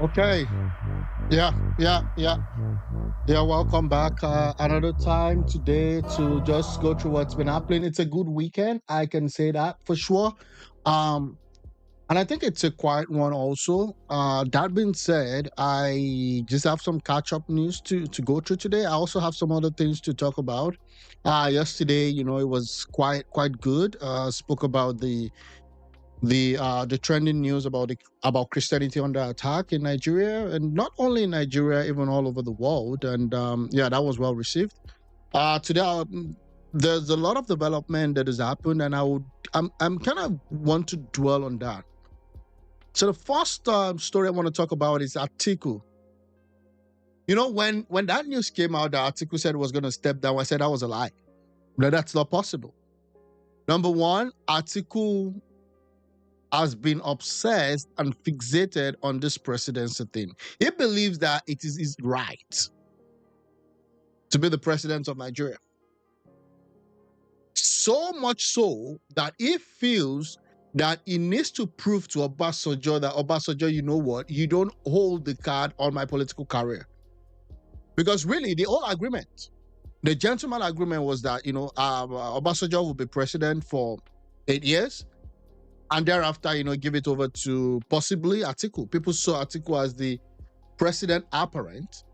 Okay. Yeah. Yeah, welcome back. Another time today to just go through what's been happening. It's a good weekend. I can say that for sure. Um, and I think it's a quiet one also. That being said, I just have some catch up news to go through today. I also have some other things to talk about. Yesterday, it was quite good. Spoke about the trending news about Christianity under attack in Nigeria, and not only in Nigeria, even all over the world. And yeah, that was well received. Today, there's a lot of development that has happened, and I'm kind of want to dwell on that. So the first story I want to talk about is Atiku. When that news came out that Atiku said was going to step down, I said that was a lie. No, that's not possible. Number one, Atiku has been obsessed and fixated on this presidency thing. He believes that it is his right to be the president of Nigeria. So much so that he feels that he needs to prove to Obasanjo that Obasanjo, you know what, you don't hold the card on my political career. Because really, the whole agreement, the gentleman agreement was that, Obasanjo will be president for 8 years. And thereafter, give it over to possibly Atiku. People saw Atiku as the president apparent.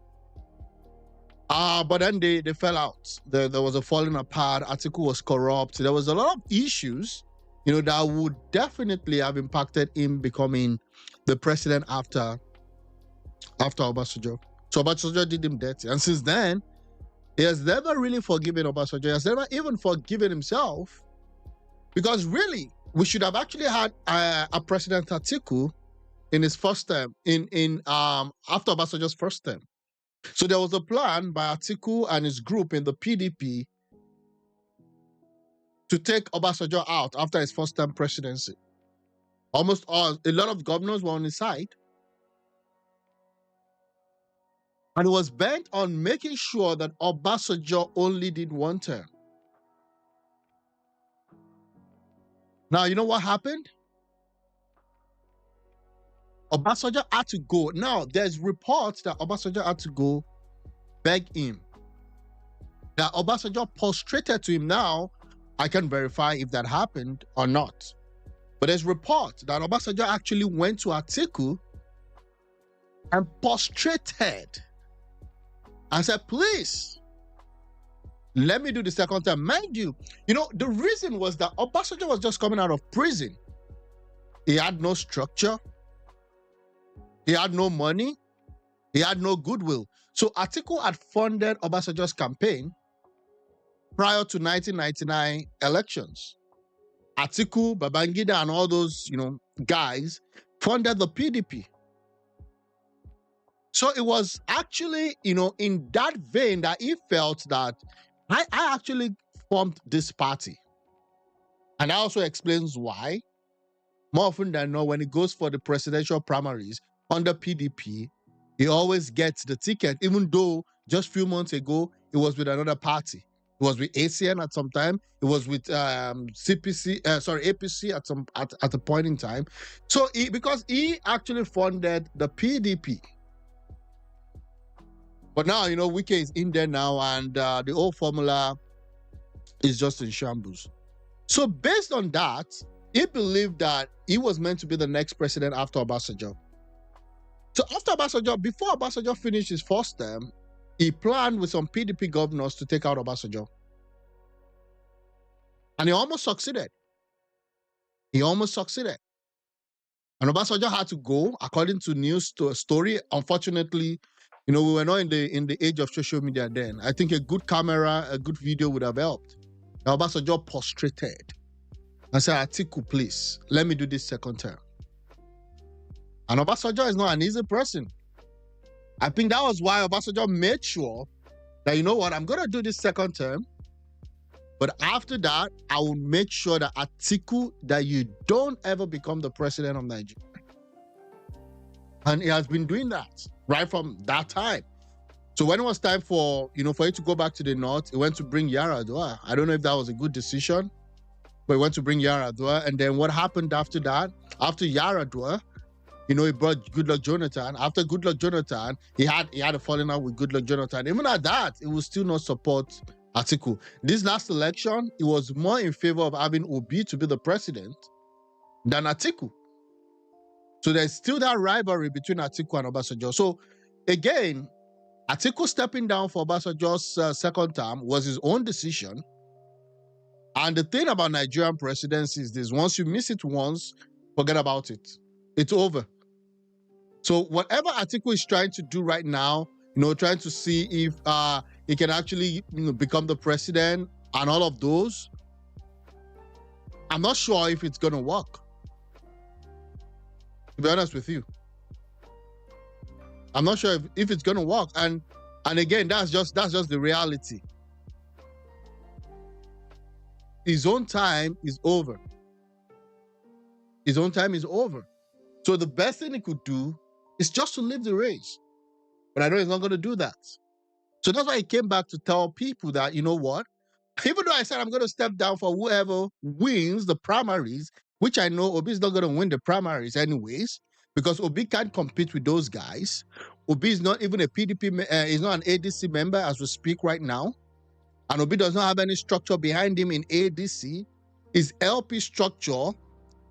But then they fell out. There was a falling apart. Atiku was corrupt. There was a lot of issues, that would definitely have impacted him becoming the president after Obasanjo. So Obasanjo did him dirty. And since then, he has never really forgiven Obasanjo. He has never even forgiven himself. Because really, we should have actually had a President Atiku in his first term, after Obasanjo's first term. So there was a plan by Atiku and his group in the PDP to take Obasanjo out after his first term presidency. A lot of governors were on his side. And he was bent on making sure that Obasanjo only did one term. Now, you know what happened? Obasanjo had to go. Now, there's reports that Obasanjo had to go beg him. That Obasanjo prostrated to him. Now, I can verify if that happened or not. But there's reports that Obasanjo actually went to Atiku and prostrated and said, please, let me do the second term. Mind you, the reason was that Obasanjo was just coming out of prison. He had no structure. He had no money. He had no goodwill. So Atiku had funded Obasanjo's campaign prior to 1999 elections. Atiku, Babangida, and all those, guys funded the PDP. So it was actually, in that vein that he felt that I actually formed this party. And that also explains why, more often than not, when he goes for the presidential primaries under PDP, he always gets the ticket, even though just a few months ago, it was with another party. It was with ACN at some time. It was with APC at a point in time. So because he actually funded the PDP. But now, Wike is in there now, and the old formula is just in shambles. So based on that, he believed that he was meant to be the next president after Obasanjo. So after Obasanjo, before Obasanjo finished his first term, he planned with some PDP governors to take out Obasanjo. And he almost succeeded. And Obasanjo had to go, according to news story. Unfortunately, we were not in the age of social media then. I think a good camera, a good video would have helped. Now Obasanjo prostrated and said, Atiku, please, let me do this second term. And Obasanjo is not an easy person. I think that was why Obasanjo made sure that, I'm going to do this second term. But after that, I will make sure that Atiku, that you don't ever become the president of Nigeria. And he has been doing that right from that time. So when it was time for you to go back to the north, he went to bring Yaradua. I don't know if that was a good decision, but he went to bring Yaradua. And then what happened after that? After Yaradua, he brought Goodluck Jonathan. After Goodluck Jonathan, he had a falling out with Goodluck Jonathan. Even at that, it will still not support Atiku. This last election, it was more in favor of having Obi to be the president than Atiku. So there's still that rivalry between Atiku and Obasanjo. So again, Atiku stepping down for Obasanjo's second term was his own decision. And the thing about Nigerian presidency is this: once you miss it once, forget about it. It's over. So whatever Atiku is trying to do right now, trying to see if he can actually become the president and all of those, I'm not sure if it's going to work. To be honest with you, I'm not sure if it's going to work. And again, that's just the reality. His own time is over. His own time is over. So the best thing he could do is just to leave the race. But I know he's not going to do that. So that's why he came back to tell people that, you know what? Even though I said I'm going to step down for whoever wins the primaries, which I know Obi is not going to win the primaries anyways, because Obi can't compete with those guys. Obi is not even a PDP, he's not an ADC member as we speak right now. And Obi does not have any structure behind him in ADC. His LP structure,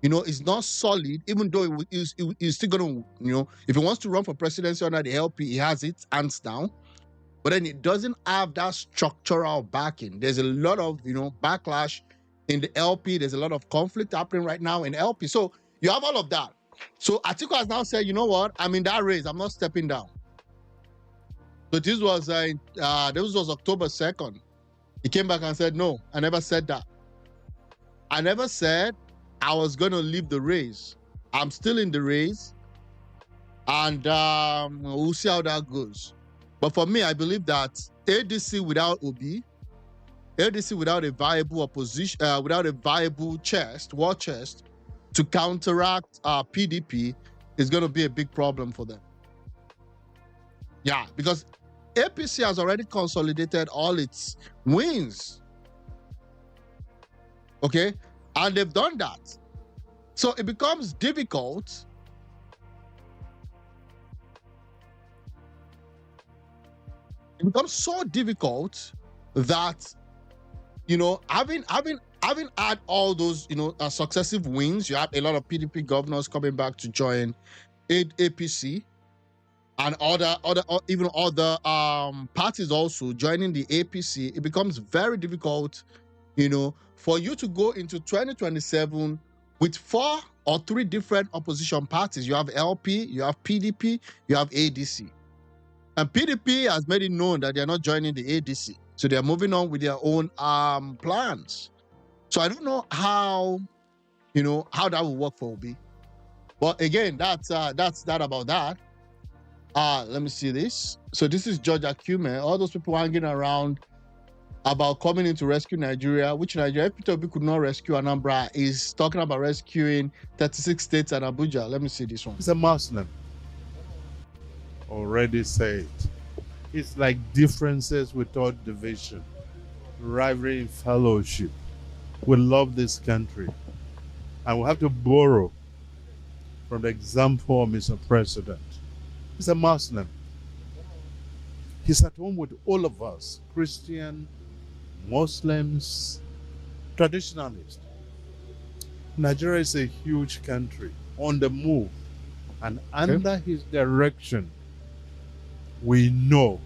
is not solid, even though he's still going to, if he wants to run for presidency under the LP, he has it hands down. But then it doesn't have that structural backing. There's a lot of, backlash in the LP. There's a lot of conflict happening right now in LP. So you have all of that. So Atiku has now said, you know what? I'm in that race. I'm not stepping down. So this was October 2nd. He came back and said, no, I never said that. I never said I was going to leave the race. I'm still in the race. And we'll see how that goes. But for me, I believe that ADC without Obi, ADC without a viable opposition, without a viable war chest to counteract PDP is going to be a big problem for them. Yeah, because APC has already consolidated all its wins. Okay? And they've done that. So it becomes difficult. It becomes so difficult that, having had all those, successive wins, you have a lot of PDP governors coming back to join APC, and even other parties also joining the APC. It becomes very difficult, for you to go into 2027 with 4 or 3 different opposition parties. You have LP, you have PDP, you have ADC. And PDP has made it known that they're not joining the ADC. So they're moving on with their own plans. So I don't know how that will work for Obi. But again, that's that about that. Let me see this. So this is George Akume. All those people hanging around about coming in to rescue Nigeria, which Nigeria, if Peter Obi could not rescue Anambra, is talking about rescuing 36 states and Abuja. Let me see this one. He's a Muslim. Already said. It's like differences without division, rivalry in fellowship. We love this country. And we have to borrow from the example of Mr. President. He's a Muslim. He's at home with all of us, Christian, Muslims, traditionalists. Nigeria is a huge country on the move. And under his direction, we know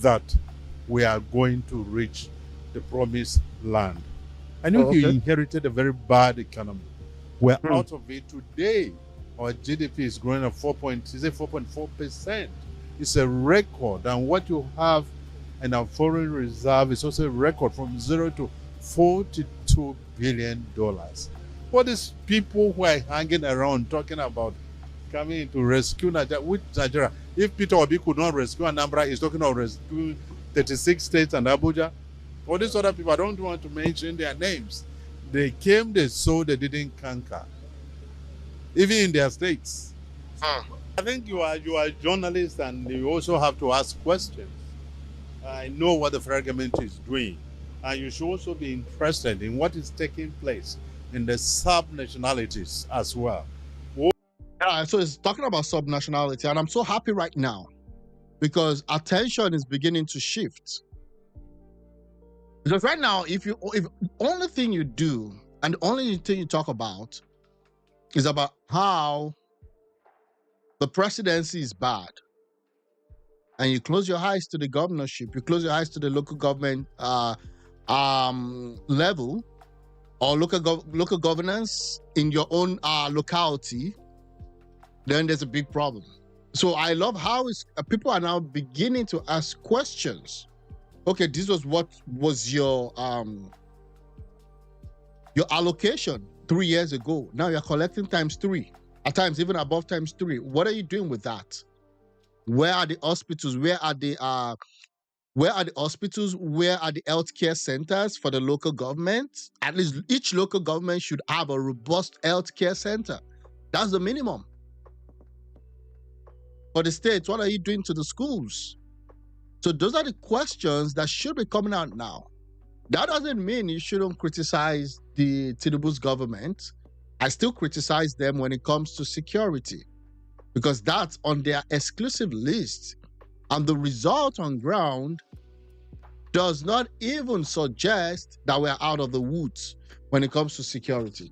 that we are going to reach the promised land. I know he inherited a very bad economy. We're out of it today. Our GDP is growing at 4.4%. It's a record. And what you have in our foreign reserve is also a record, from 0 to $42 billion. What is people who are hanging around talking about coming in to rescue Nigeria? Which Nigeria? If Peter Obi could not rescue Anambra, he's talking about rescuing 36 states and Abuja. All these other people, I don't want to mention their names. They came, they saw, they didn't conquer. Even in their states. I think you are a journalist, and you also have to ask questions. I know what the federal government is doing. And you should also be interested in what is taking place in the sub-nationalities as well. So it's talking about subnationality, and I'm so happy right now because attention is beginning to shift. Because right now, if only thing you do and the only thing you talk about is about how the presidency is bad, and you close your eyes to the governorship, you close your eyes to the local government level or local governance in your own locality, then there's a big problem. So I love how people are now beginning to ask questions. Okay, this was what was your allocation 3 years ago. Now you're collecting times 3, at times even above times 3. What are you doing with that? Where are the hospitals? Where are the hospitals? Where are the healthcare centers for the local government? At least each local government should have a robust healthcare center. That's the minimum. For the states, what are you doing to the schools? So those are the questions that should be coming out now. That doesn't mean you shouldn't criticize the Tinubu's government. I still criticize them when it comes to security because that's on their exclusive list. And the result on ground does not even suggest that we're out of the woods when it comes to security.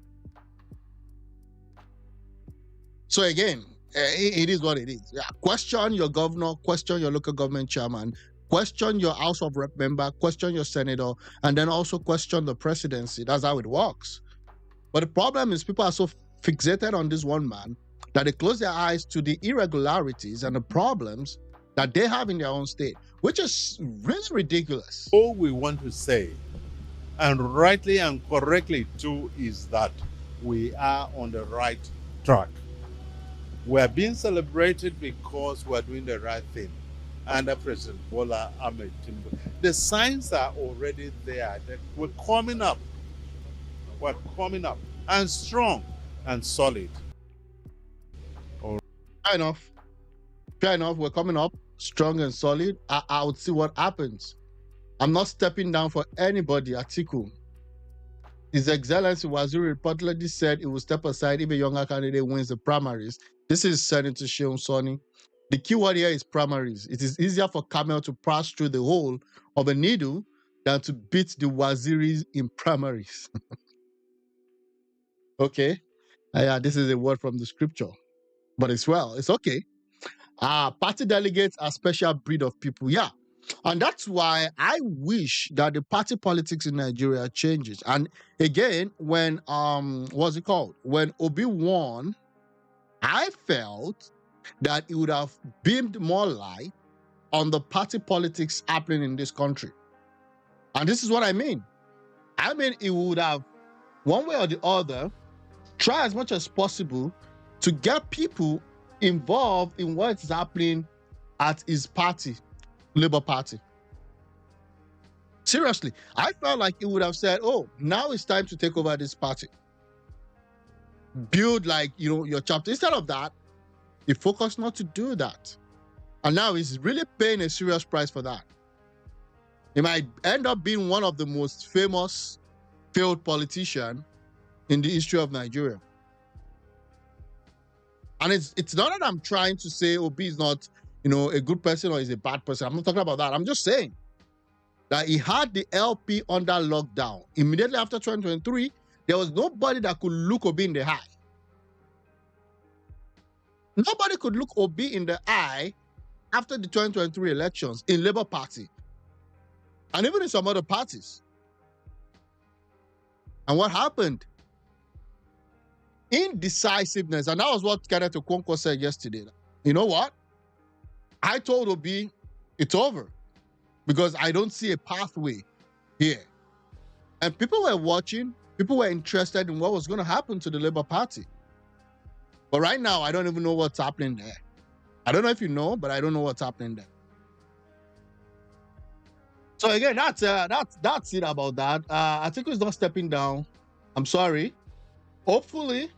So again, it is what it is. Yeah. Question your governor, question your local government chairman, question your House of Rep member, question your senator, and then also question the presidency. That's how it works. But the problem is people are so fixated on this one man that they close their eyes to the irregularities and the problems that they have in their own state, which is really ridiculous. All we want to say, and rightly and correctly too, is that we are on the right track. We're being celebrated because we're doing the right thing under President Bola Ahmed Tinubu. The signs are already there that we're coming up. We're coming up and strong and solid. Fair enough. Fair enough. We're coming up strong and solid. I would see what happens. I'm not stepping down for anybody. Atiku. His Excellency Waziri reportedly said he will step aside if a younger candidate wins the primaries. This is Senator Sheung Soni. The key word here is primaries. It is easier for camel to pass through the hole of a needle than to beat the Waziris in primaries. Okay. Yeah, this is a word from the scripture. But it's okay. Party delegates are a special breed of people. Yeah. And that's why I wish that the party politics in Nigeria changes. And again, when when Obi won, I felt that it would have beamed more light on the party politics happening in this country. And this is what I mean. I mean, it would have, one way or the other, try as much as possible to get people involved in what is happening at his party, Labour Party. Seriously, I felt like it would have said, oh, now it's time to take over this party. Build your chapter. Instead of that, he focused not to do that. And now he's really paying a serious price for that. He might end up being one of the most famous failed politicians in the history of Nigeria. And it's not that I'm trying to say Obi is not, a good person or is a bad person. I'm not talking about that. I'm just saying that he had the LP under lockdown. Immediately after 2023, there was nobody that could look Obi in the eye. Nobody could look Obi in the eye after the 2023 elections in Labour Party and even in some other parties. And what happened? Indecisiveness. And that was what Kenneth Okonkwo said yesterday. You know what? I told Obi it's over because I don't see a pathway here. And people were watching, people were interested in what was going to happen to the Labour Party. But right now, I don't even know what's happening there. I don't know if you know, but I don't know what's happening there. So again, that's it about that. Atiku is not stepping down. I'm sorry. Hopefully,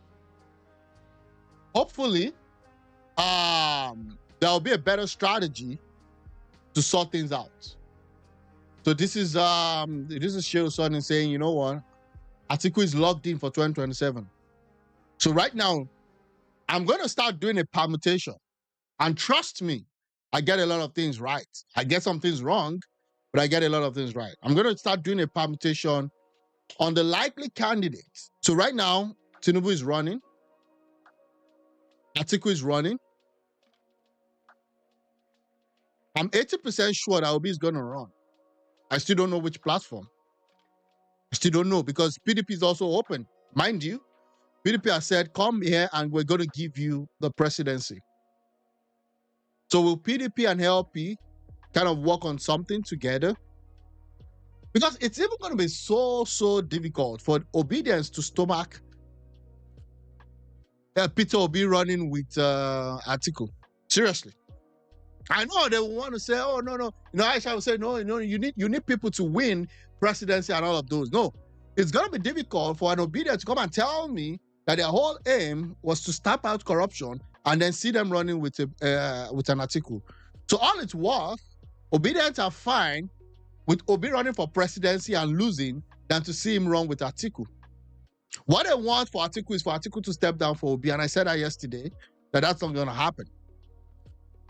there'll be a better strategy to sort things out. So this is Shehu Soni saying, you know what, Atiku is locked in for 2027. So right now, I'm going to start doing a permutation. And trust me, I get a lot of things right. I get some things wrong, but I get a lot of things right. I'm going to start doing a permutation on the likely candidates. So right now, Tinubu is running. Atiku is running. I'm 80% sure that Obi is going to run. I still don't know which platform. I still don't know because PDP is also open. Mind you, PDP has said, come here and we're going to give you the presidency. So will PDP and LP kind of work on something together? Because it's even going to be so difficult for Obedience to stomach Peter Obi running with Atiku. Seriously. I know they want to say, oh, no. Aisha will say, no, you need people to win presidency and all of those. No, it's going to be difficult for an Obedience to come and tell me that their whole aim was to stamp out corruption and then see them running with an Atiku. So all it's worth, Obedience are fine with Obi running for presidency and losing than to see him run with Atiku. What they want for Atiku is for Atiku to step down for Obi, and I said that yesterday, that's not going to happen.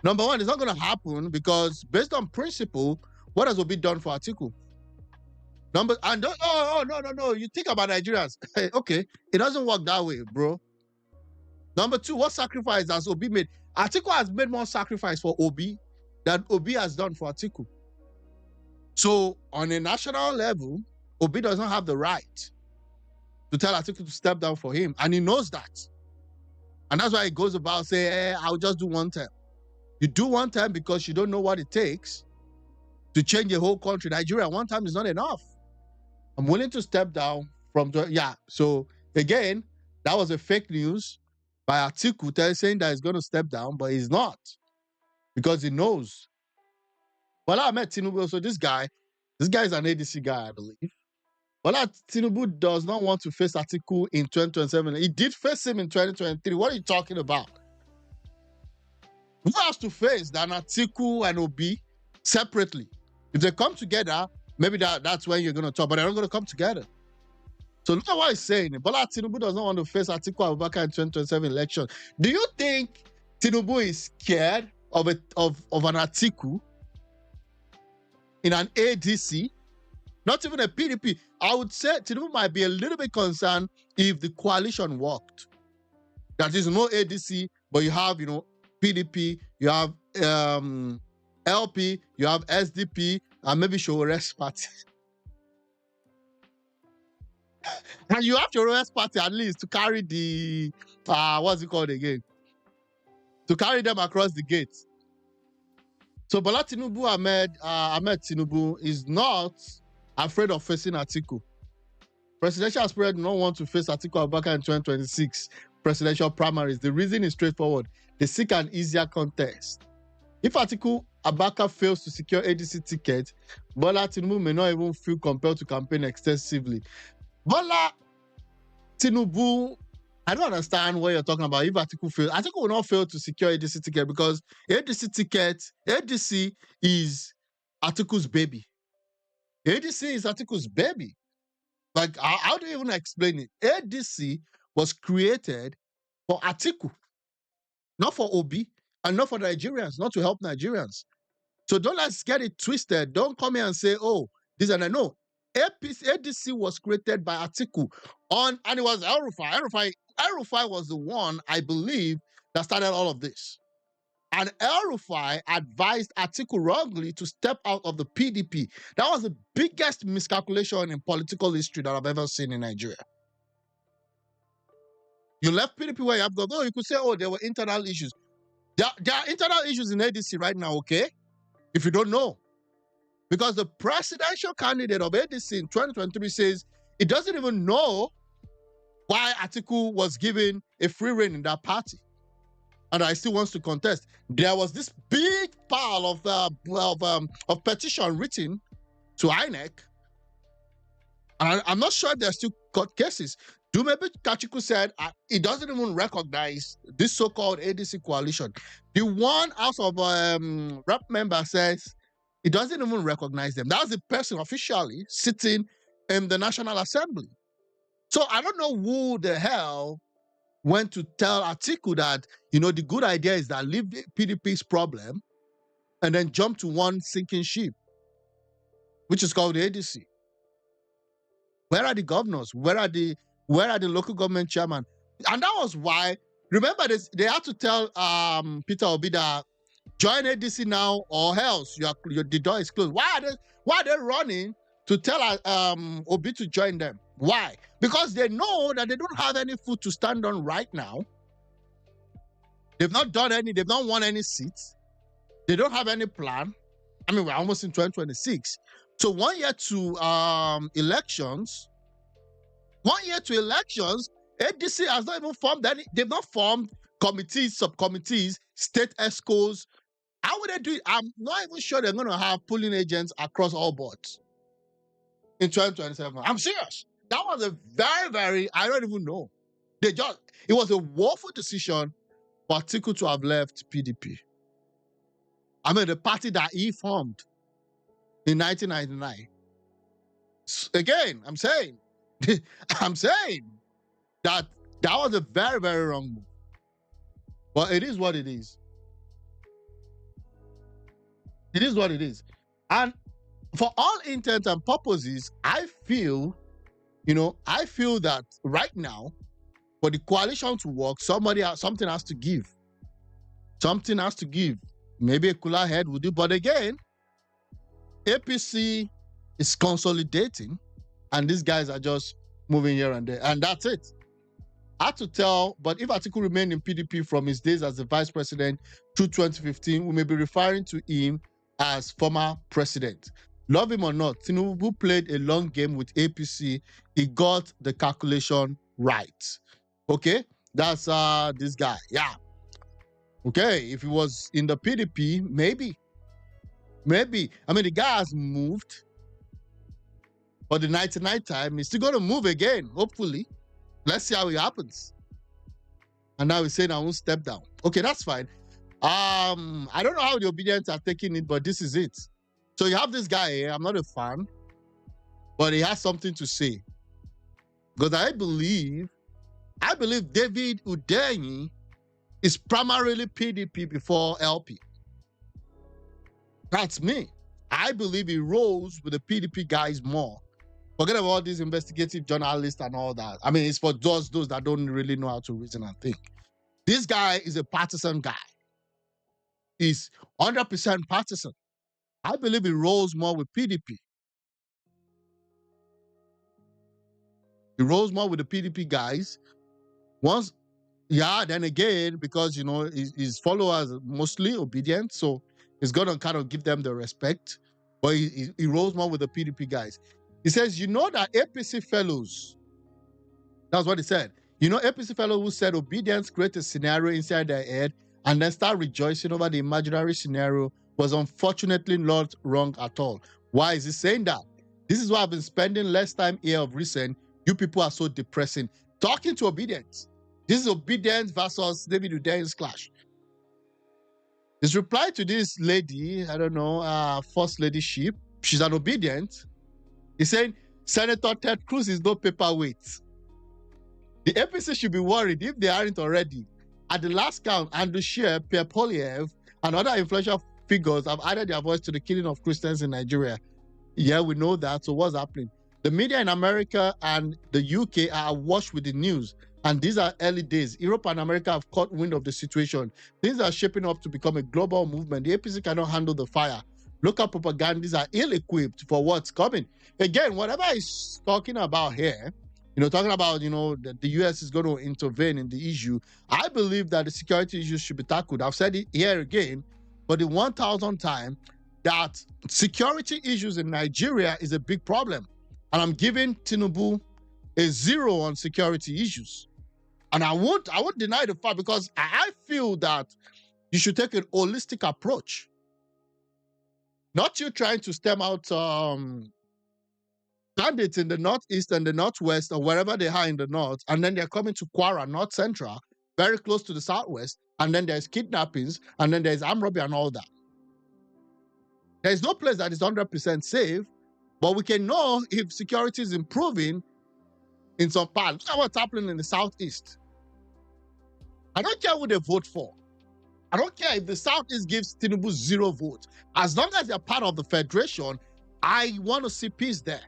Number one, it's not going to happen because based on principle, what has Obi done for Atiku? No. You think about Nigerians. Okay, it doesn't work that way, bro. Number two, what sacrifice has Obi made? Atiku has made more sacrifice for Obi than Obi has done for Atiku. So on a national level, Obi does not have the right to tell Atiku to step down for him, and he knows that. And that's why he goes about saying, I'll just do one term. You do one time because you don't know what it takes to change the whole country. Nigeria, one time is not enough. I'm willing to step down from So again, that was a fake news by Atiku saying that he's going to step down, but he's not because he knows. Well, I met Tinubu. So this guy is an ADC guy, I believe. Well, Tinubu does not want to face Atiku in 2027. He did face him in 2023. What are you talking about? Who has to face than Atiku and Obi separately? If they come together, maybe that's when you're going to talk, but they're not going to come together. So look at what he's saying. Bola Tinubu does not want to face Atiku Abubakar in 2027 election. Do you think Tinubu is scared of an Atiku in an ADC? Not even a PDP. I would say Tinubu might be a little bit concerned if the coalition worked. That is no ADC, but you have, PDP, you have LP, you have SDP, and maybe Shore's party. And you have Shore's party at least to carry the, what's it called again? To carry them across the gate. So Bola Tinubu Ahmed Tinubu is not afraid of facing Atiku. Presidential aspirants do not want to face Atiku Abubakar in 2026 presidential primaries. The reason is straightforward. They seek an easier contest. If Atiku Abubakar fails to secure ADC ticket, Bola Tinubu may not even feel compelled to campaign extensively. Bola Tinubu, I don't understand what you're talking about. If Atiku fails, Atiku will not fail to secure ADC ticket because ADC is Atiku's baby. ADC is Atiku's baby. Like, how do you even explain it? ADC was created for Atiku, not for Obi, and not for Nigerians, not to help Nigerians. So don't let's get it twisted. Don't come here and say, oh, this and that. No. ADC was created by Atiku and it was El-Rufai. El-Rufai was the one, I believe, that started all of this. And El-Rufai advised Atiku wrongly to step out of the PDP. That was the biggest miscalculation in political history that I've ever seen in Nigeria. You left PDP where you have gone. Oh, you could say, oh, there were internal issues. There are internal issues in ADC right now, okay? If you don't know. Because the presidential candidate of ADC in 2023 says he doesn't even know why Atiku was given a free rein in that party. And I still wants to contest. There was this big pile of petition written to INEC. And I'm not sure if there are still court cases. Maybe Kachiku said he doesn't even recognize this so-called ADC coalition. The one House of Rep member says he doesn't even recognize them. That's the person officially sitting in the National Assembly. So I don't know who the hell went to tell Atiku that, the good idea is that leave the PDP's problem and then jump to one sinking ship, which is called the ADC. Where are the governors? Where are the local government chairman? And that was why, remember this, they had to tell Peter Obi that join ADC now or else the door is closed. Why are they running to tell Obi to join them? Why? Because they know that they don't have any foot to stand on right now. They've not won any seats. They don't have any plan. I mean, we're almost in 2026. So 1 year to elections, ADC has not even formed any. They've not formed committees, subcommittees, state ESCOs. How would they do it? I'm not even sure they're going to have polling agents across all boards in 2027. I'm serious. That was a very, very, I don't even know. It was a woeful decision for Atiku to have left PDP. I mean, the party that he formed in 1999. Again, I'm saying that was a very, very wrong move. But it is what it is. It is what it is. And for all intents and purposes, I feel that right now, for the coalition to work, something has to give. Something has to give. Maybe a cooler head would do. But again, APC is consolidating, and these guys are just moving here and there. And that's it. I had to tell, but if Atiku remained in PDP from his days as the vice president through 2015, we may be referring to him as former president. Love him or not, Tinubu played a long game with APC. He got the calculation right. Okay? That's this guy. Yeah. Okay, if he was in the PDP, maybe. I mean, the guy has moved. But the 99 time, he's still going to move again, hopefully. Let's see how it happens. And now he's saying I won't step down. Okay, that's fine. I don't know how the Obedience are taking it, but this is it. So you have this guy here. I'm not a fan, but he has something to say. Because I believe David Udenyi is primarily PDP before LP. That's me. I believe he rolls with the PDP guys more. Forget about all these investigative journalists and all that. I mean, it's for those that don't really know how to reason and think. This guy is a partisan guy. He's 100% partisan. I believe he rolls more with PDP. He rolls more with the PDP guys. Then again, because, his followers are mostly obedient, so he's going to kind of give them the respect. But he rolls more with the PDP guys. He says, that APC fellows, that's what he said. APC fellows who said obedience create a scenario inside their head and then start rejoicing over the imaginary scenario was unfortunately not wrong at all. Why is he saying that? This is why I've been spending less time here of recent. You people are so depressing. Talking to obedience. This is obedience versus David Udenyi's clash. His reply to this lady, I don't know, First Lady Sheep, she's an obedient. He's saying, Senator Ted Cruz is no paperweight. The APC should be worried if they aren't already. At the last count, Andrew Scheer, Pierre Poilievre, and other influential figures have added their voice to the killing of Christians in Nigeria. Yeah, we know that. So what's happening? The media in America and the UK are awash with the news. And these are early days. Europe and America have caught wind of the situation. Things are shaping up to become a global movement. The APC cannot handle the fire. Local propagandists are ill-equipped for what's coming. Again, whatever he's talking about here, talking about, that the U.S. is going to intervene in the issue, I believe that the security issues should be tackled. I've said it here again, but the 1,000th time, that security issues in Nigeria is a big problem. And I'm giving Tinubu a 0 on security issues. And I won't deny the fact, because I feel that you should take an holistic approach. Not you trying to stem out bandits in the northeast and the northwest or wherever they are in the north, and then they're coming to Kwara, North Central, very close to the southwest, and then there's kidnappings, and then there's armed robbery and all that. There's no place that is 100% safe, but we can know if security is improving in some parts. Look at what's happening in the southeast. I don't care who they vote for. I don't care if the Southeast gives Tinubu 0 votes. As long as they're part of the federation, I want to see peace there.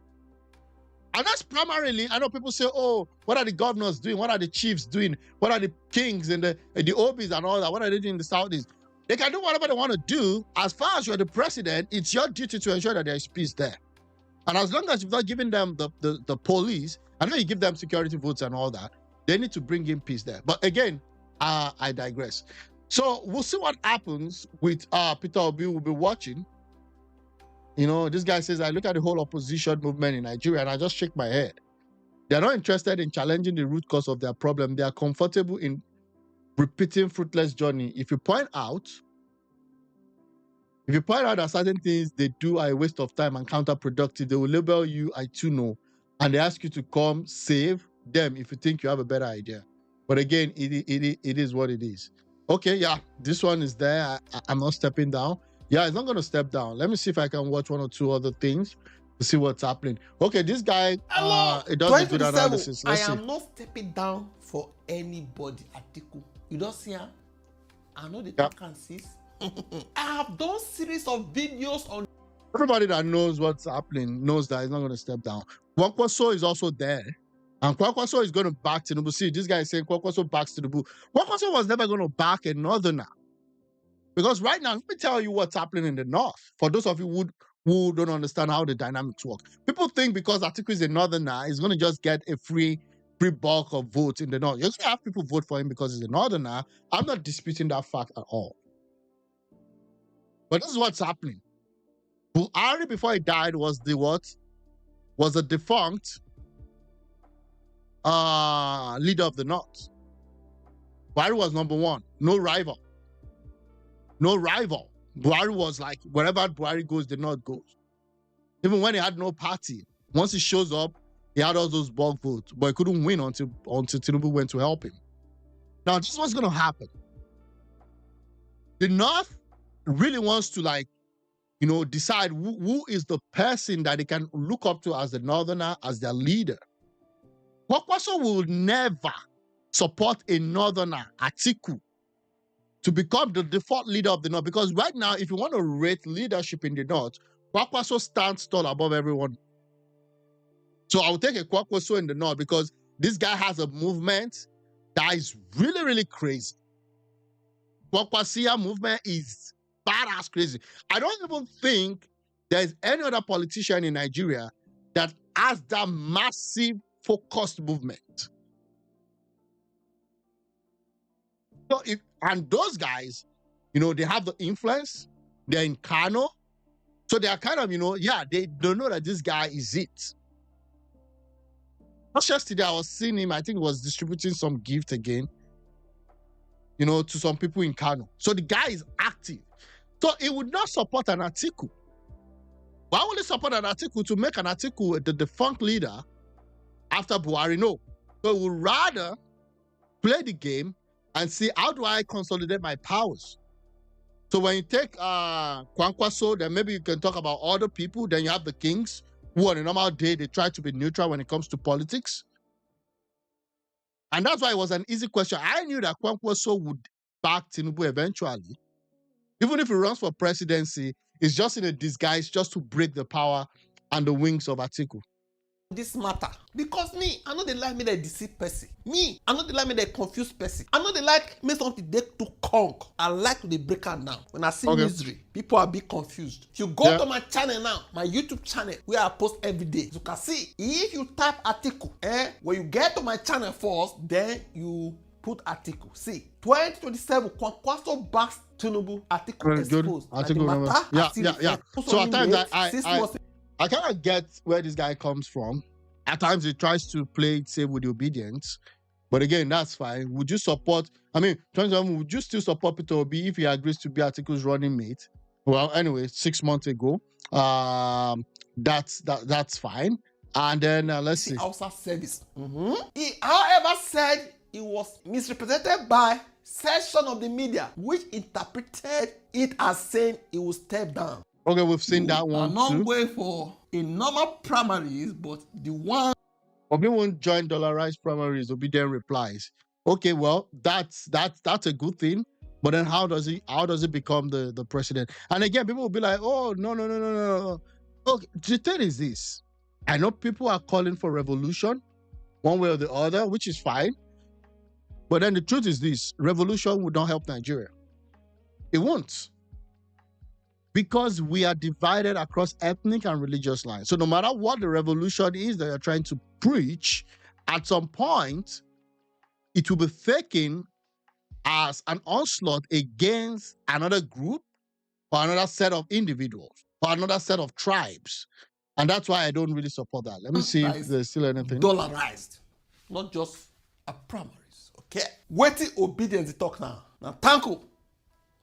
And that's primarily, I know people say, oh, what are the governors doing? What are the chiefs doing? What are the kings and the Obis and all that? What are they doing in the Southeast? They can do whatever they want to do. As far as you're the president, it's your duty to ensure that there is peace there. And as long as you've not given them the police, I know you give them security votes and all that, they need to bring in peace there. But again, I digress. So we'll see what happens with Peter Obi. We'll be watching. You know, this guy says, I look at the whole opposition movement in Nigeria and I just shake my head. They're not interested in challenging the root cause of their problem. They are comfortable in repeating fruitless journey. If you point out that certain things they do are a waste of time and counterproductive, they will label you, I too know, and they ask you to come save them if you think you have a better idea. But again, it is what it is. Okay, yeah, this one is there. I'm not stepping down. Yeah, it's not going to step down. Let me see if I can watch one or two other things to see what's happening. Okay, this guy, it does a good analysis. I am not stepping down for anybody, Atiku. You don't see her? I know the talk and sis. I have done series of videos on. Everybody that knows what's happening knows that he's not going to step down. Kwankwaso is also there. And Kwankwaso is going to back Tinubu. See, this guy is saying Kwankwaso backs Tinubu. Kwankwaso was never going to back a northerner. Because right now, let me tell you what's happening in the north. For those of you who don't understand how the dynamics work. People think because Atiku is a northerner, he's going to just get a free bulk of votes in the north. You're going to have people vote for him because he's a northerner. I'm not disputing that fact at all. But this is what's happening. Buhari, before he died, was the what? Was a defunct leader of the north. Buhari was number one. No rival. No rival. Buhari was like, wherever Buhari goes, the north goes. Even when he had no party, once he shows up, he had all those bulk votes, but he couldn't win until Tinubu went to help him. Now, this is what's going to happen. The north really wants to, decide who is the person that they can look up to as the northerner, as their leader. Kwankwaso will never support a northerner, Atiku, to become the default leader of the north. Because right now, if you want to rate leadership in the north, Kwankwaso stands tall above everyone. So I will take a Kwankwaso in the north because this guy has a movement that is really, really crazy. Kwankwasia movement is badass crazy. I don't even think there's any other politician in Nigeria that has that massive focused movement. So and those guys, they have the influence. They're in Kano. So they are kind of, they don't know that this guy is it. Just yesterday, I was seeing him, I think he was distributing some gift again, to some people in Kano. So the guy is active. So he would not support an Atiku. Why would he support an Atiku to make an Atiku the defunct leader after Buhari? No. So he would rather play the game and see, how do I consolidate my powers? So when you take Kwankwaso, then maybe you can talk about other people. Then you have the kings, who on a normal day, they try to be neutral when it comes to politics. And that's why it was an easy question. I knew that Kwankwaso would back Tinubu eventually. Even if he runs for presidency, it's just in a disguise just to break the power and the wings of Atiku. This matter because me, I know they like me the deceive person. Me, I know they like me the confused person. I know they like me something they to conk. I like to the break out now. When I see misery, people are a bit confused. If you go to my channel now, my YouTube channel, where I post every day, you can see if you type Atiku, when you get to my channel first, then you put Atiku. See, 2027 Kwankwaso backs Tinubu. Atiku exposed. Atiku, yeah. So at times I kind of get where this guy comes from. At times he tries to play it safe with the obedience. But again, that's fine. Would you support, would you still support Peter Obi if he agrees to be Atiku's running mate? Well, anyway, 6 months ago, that's fine. And then let's see. Outside service. He, however, said it was misrepresented by section of the media, which interpreted it as saying he will step down. Okay, we've seen that one I'm not going for a normal primaries, but the one. Obi won't join dollarized primaries. Obi then replies, Okay, well, that's a good thing. But then how does it become the president? And again, people will be like, oh, no. Okay, the thing is this. I know people are calling for revolution one way or the other, which is fine. But then the truth is this: revolution would not help Nigeria. It won't. Because we are divided across ethnic and religious lines. So no matter what the revolution is that you're trying to preach, at some point, it will be taken as an onslaught against another group or another set of individuals or another set of tribes. And that's why I don't really support that. Let me see if there's still anything. Dollarized, not just a primaries. Okay? Waiting obedience, they talk now. Now, thank you.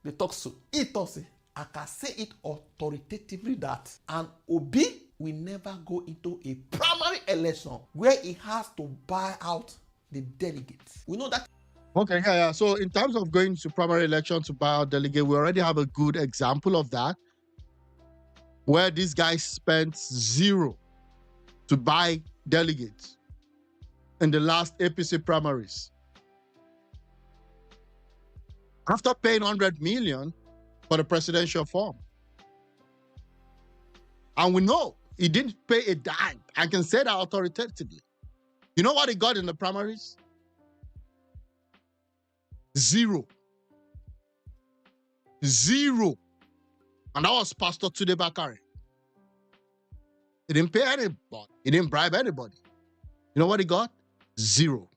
They talk so. It talks, I can say it authoritatively that an Obi will never go into a primary election where he has to buy out the delegates. We know that. Okay, yeah. So in terms of going to primary election to buy out delegate, we already have a good example of that, where this guy spent zero to buy delegates in the last APC primaries. After paying 100 million for the presidential form. And we know he didn't pay a dime. I can say that authoritatively. You know what he got in the primaries? Zero. And that was Pastor Tunde Bakare. He didn't pay anybody. He didn't bribe anybody. You know what he got? Zero.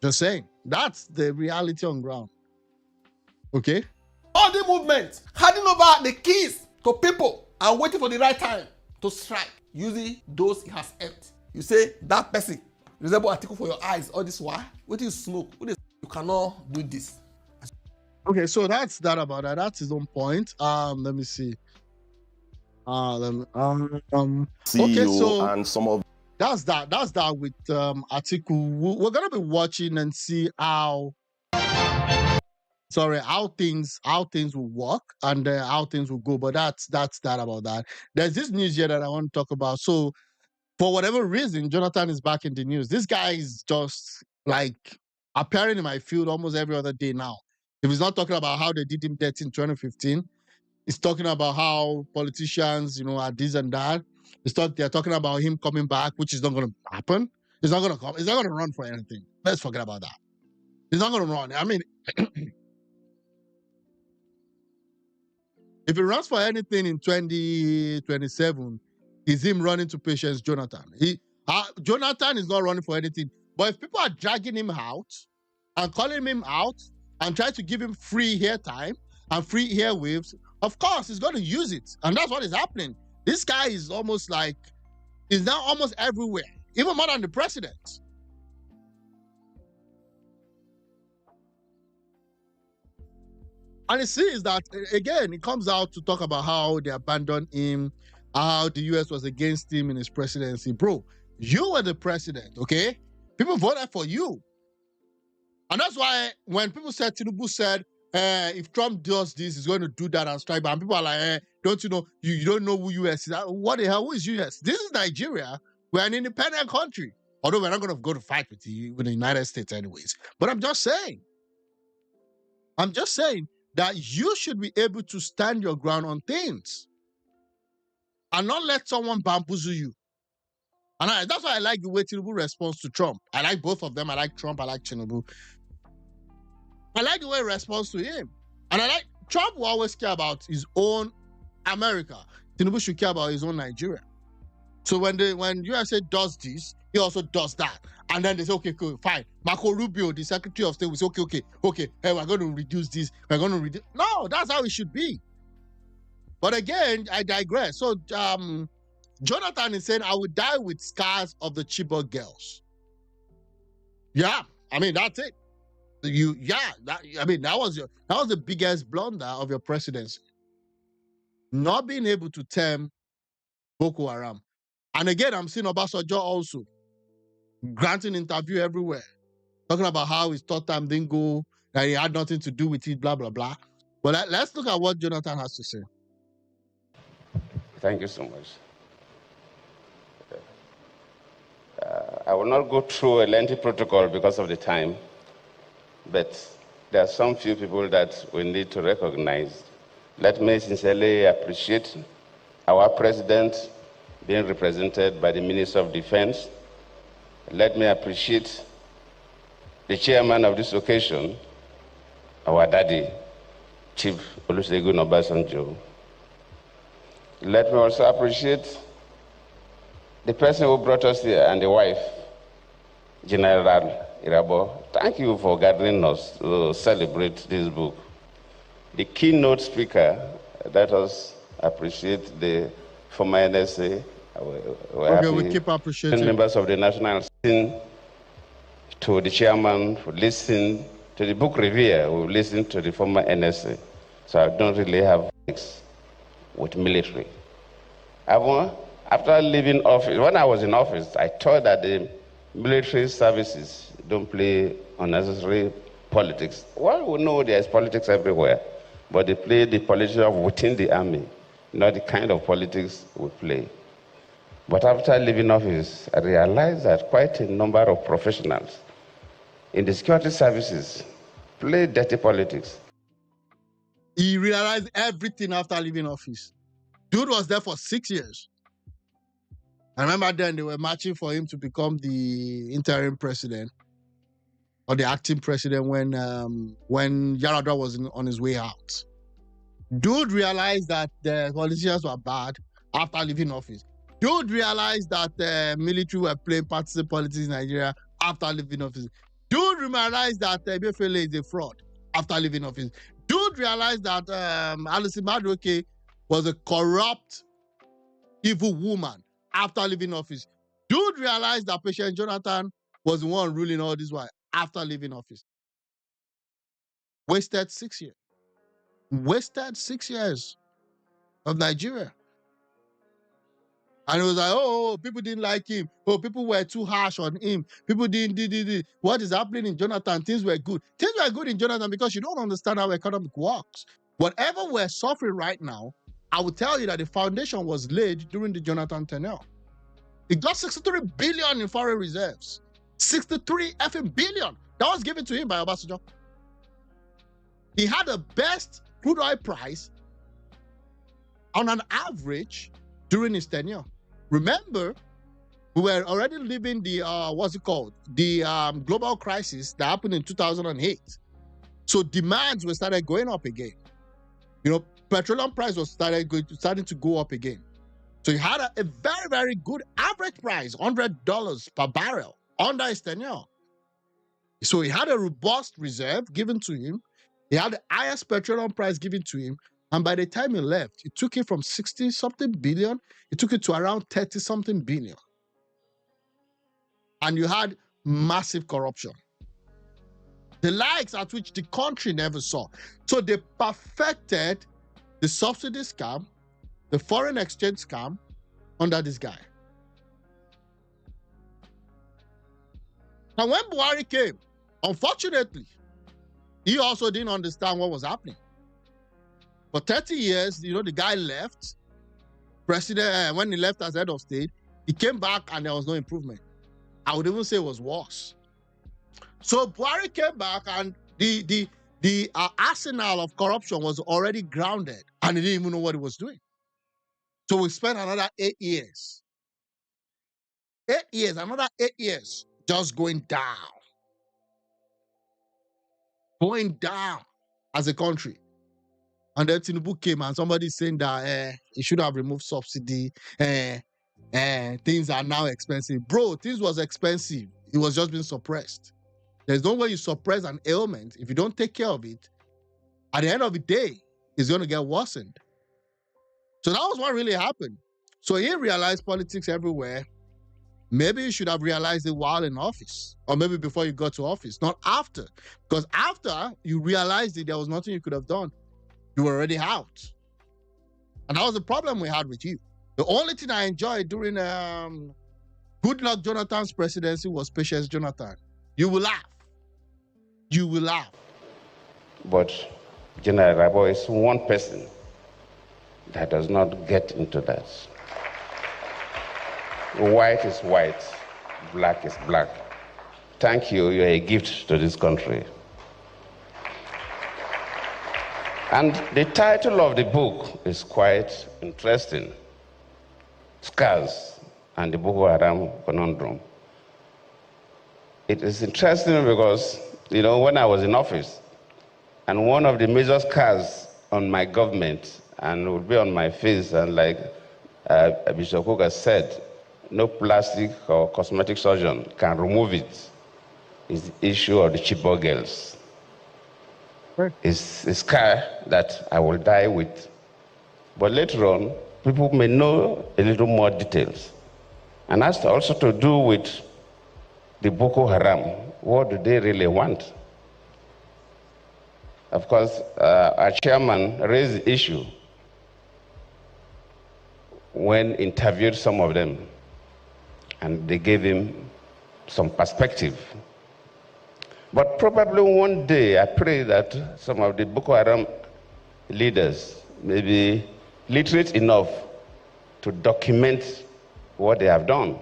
Just saying. That's the reality on ground. Okay? All the movement, handing over the keys to people and waiting for the right time to strike, using those he has helped. You say that person resemble Atiku for your eyes all this while? What you smoke? You cannot do this. Okay, so that's that about that. That's his own point. Let me see. Okay, so and some of that's that with Atiku. We're gonna be watching and see how things will work and how things will go. But that's that about that. There's this news here that I want to talk about. So for whatever reason, Jonathan is back in the news. This guy is just like appearing in my field almost every other day now. If he's not talking about how they did him dirty in 2015, he's talking about how politicians, are this and that. They're talking about him coming back, which is not going to happen. He's not going to come. He's not going to run for anything. Let's forget about that. He's not going to run. I mean, if he runs for anything in 2027, is him running to Patience Jonathan. Jonathan is not running for anything. But if people are dragging him out and calling him out and trying to give him free hair time and free hair waves, of course he's going to use it. And that's what is happening. This guy is almost like, he's now almost everywhere, even more than the president. And it sees that, again, it comes out to talk about how they abandoned him, how the US was against him in his presidency. Bro, you were the president, okay? People voted for you. And that's why when people said, Tinubu said, if Trump does this, he's going to do that and strike back. And people are like, don't you know, you don't know who US is. What the hell, who is US? This is Nigeria. We're an independent country. Although we're not going to go to fight with the United States anyways. But I'm just saying that you should be able to stand your ground on things and not let someone bamboozle you. And that's why I like the way Tinubu responds to Trump. I like both of them. I like Trump. I like Tinubu. I like the way he responds to him. And I like Trump will always care about his own America. Tinubu should care about his own Nigeria. So when USA does this, he also does that. And then they say, okay, cool, fine. Marco Rubio, the Secretary of State, will say, okay, hey, we're going to reduce this. We're going to reduce. No, that's how it should be. But again, I digress. So Jonathan is saying, I will die with scars of the Chibok girls. Yeah, I mean, that's it. That was the biggest blunder of your presidency. Not being able to tame Boko Haram. And again, I'm seeing Obasanjo also granting interview everywhere, talking about how his third time didn't go, that he had nothing to do with it, blah, blah, blah. But let's look at what Jonathan has to say. Thank you so much. I will not go through a lengthy protocol because of the time, but there are some few people that we need to recognize. Let me sincerely appreciate our president being represented by the Minister of Defense. Let me appreciate the chairman of this occasion, our daddy, Chief Olusegun Obasanjo. Let me also appreciate the person who brought us here and the wife, General Irabo. Thank you for gathering us to celebrate this book. The keynote speaker, let us appreciate the former NSA. Okay, we keep appreciating. Members of the National Scene, to the chairman for listening to the book reviewer who listened to the former NSA. So I don't really have politics with military. After leaving office, when I was in office, I thought that the military services don't play unnecessary politics. Well, we know there's politics everywhere, but they play the politics of within the army, not the kind of politics we play. But after leaving office, I realized that quite a number of professionals in the security services play dirty politics. He realized everything after leaving office. Dude was there for 6 years. I remember then they were marching for him to become the interim president or the acting president when Yaradua was on his way out. Dude realized that the politicians were bad after leaving office. Dude realized that the military were playing partisan politics in Nigeria after leaving office. Dude realized that Emefiele is a fraud after leaving office. Dude realized that Alison Madueke was a corrupt, evil woman after leaving office. Dude realized that Patient Jonathan was the one ruling all this while after leaving office. Wasted 6 years. Wasted 6 years of Nigeria. And it was like, oh, people didn't like him. Oh, people were too harsh on him. People didn't. What is happening in Jonathan? Things were good. Things were good in Jonathan because you don't understand how economic works. Whatever we're suffering right now, I will tell you that the foundation was laid during the Jonathan tenure. He got 63 billion in foreign reserves. 63 effing billion. That was given to him by Obasanjo. He had the best crude oil price on an average during his tenure. Remember, we were already living the, the global crisis that happened in 2008. So demands were started going up again. You know, petroleum price was starting to go up again. So he had a very, very good average price, $100 per barrel under his tenure. So he had a robust reserve given to him. He had the highest petroleum price given to him. And by the time he left, it took it from 60-something billion, it took it to around 30-something billion. And you had massive corruption. The likes at which the country never saw. So they perfected the subsidy scam, the foreign exchange scam under this guy. And when Buhari came, unfortunately, he also didn't understand what was happening. For 30 years, you know, the guy left. When he left as head of state, he came back and there was no improvement. I would even say it was worse. So Buhari came back and the arsenal of corruption was already grounded and he didn't even know what he was doing. So we spent another 8 years. 8 years, another 8 years, just going down. Going down as a country. And then Tinubu came and somebody saying that he should have removed subsidy. Things are now expensive. Bro, things was expensive. It was just being suppressed. There's no way you suppress an ailment. If you don't take care of it, at the end of the day, it's going to get worsened. So that was what really happened. So he realized politics everywhere. Maybe you should have realized it while in office, or maybe before you got to office, not after. Because after you realized it, there was nothing you could have done. You were already out. And that was the problem we had with you. The only thing I enjoyed during Goodluck Jonathan's presidency was Patience Jonathan. You will laugh. You will laugh. But General Rabo is one person that does not get into that. White is white, black is black. Thank you. You're a gift to this country. And the title of the book is quite interesting. Scars and the Boko Haram Conundrum. It is interesting because, when I was in office, and one of the major scars on my government, and would be on my face, and like Bishop Cook has said, no plastic or cosmetic surgeon can remove it, is the issue of the Chibok girls. Right. It's a scar that I will die with. But later on, people may know a little more details. And that's also to do with the Boko Haram. What do they really want? Of course, our chairman raised the issue when interviewed some of them, and they gave him some perspective. But probably one day, I pray that some of the Boko Haram leaders may be literate enough to document what they have done,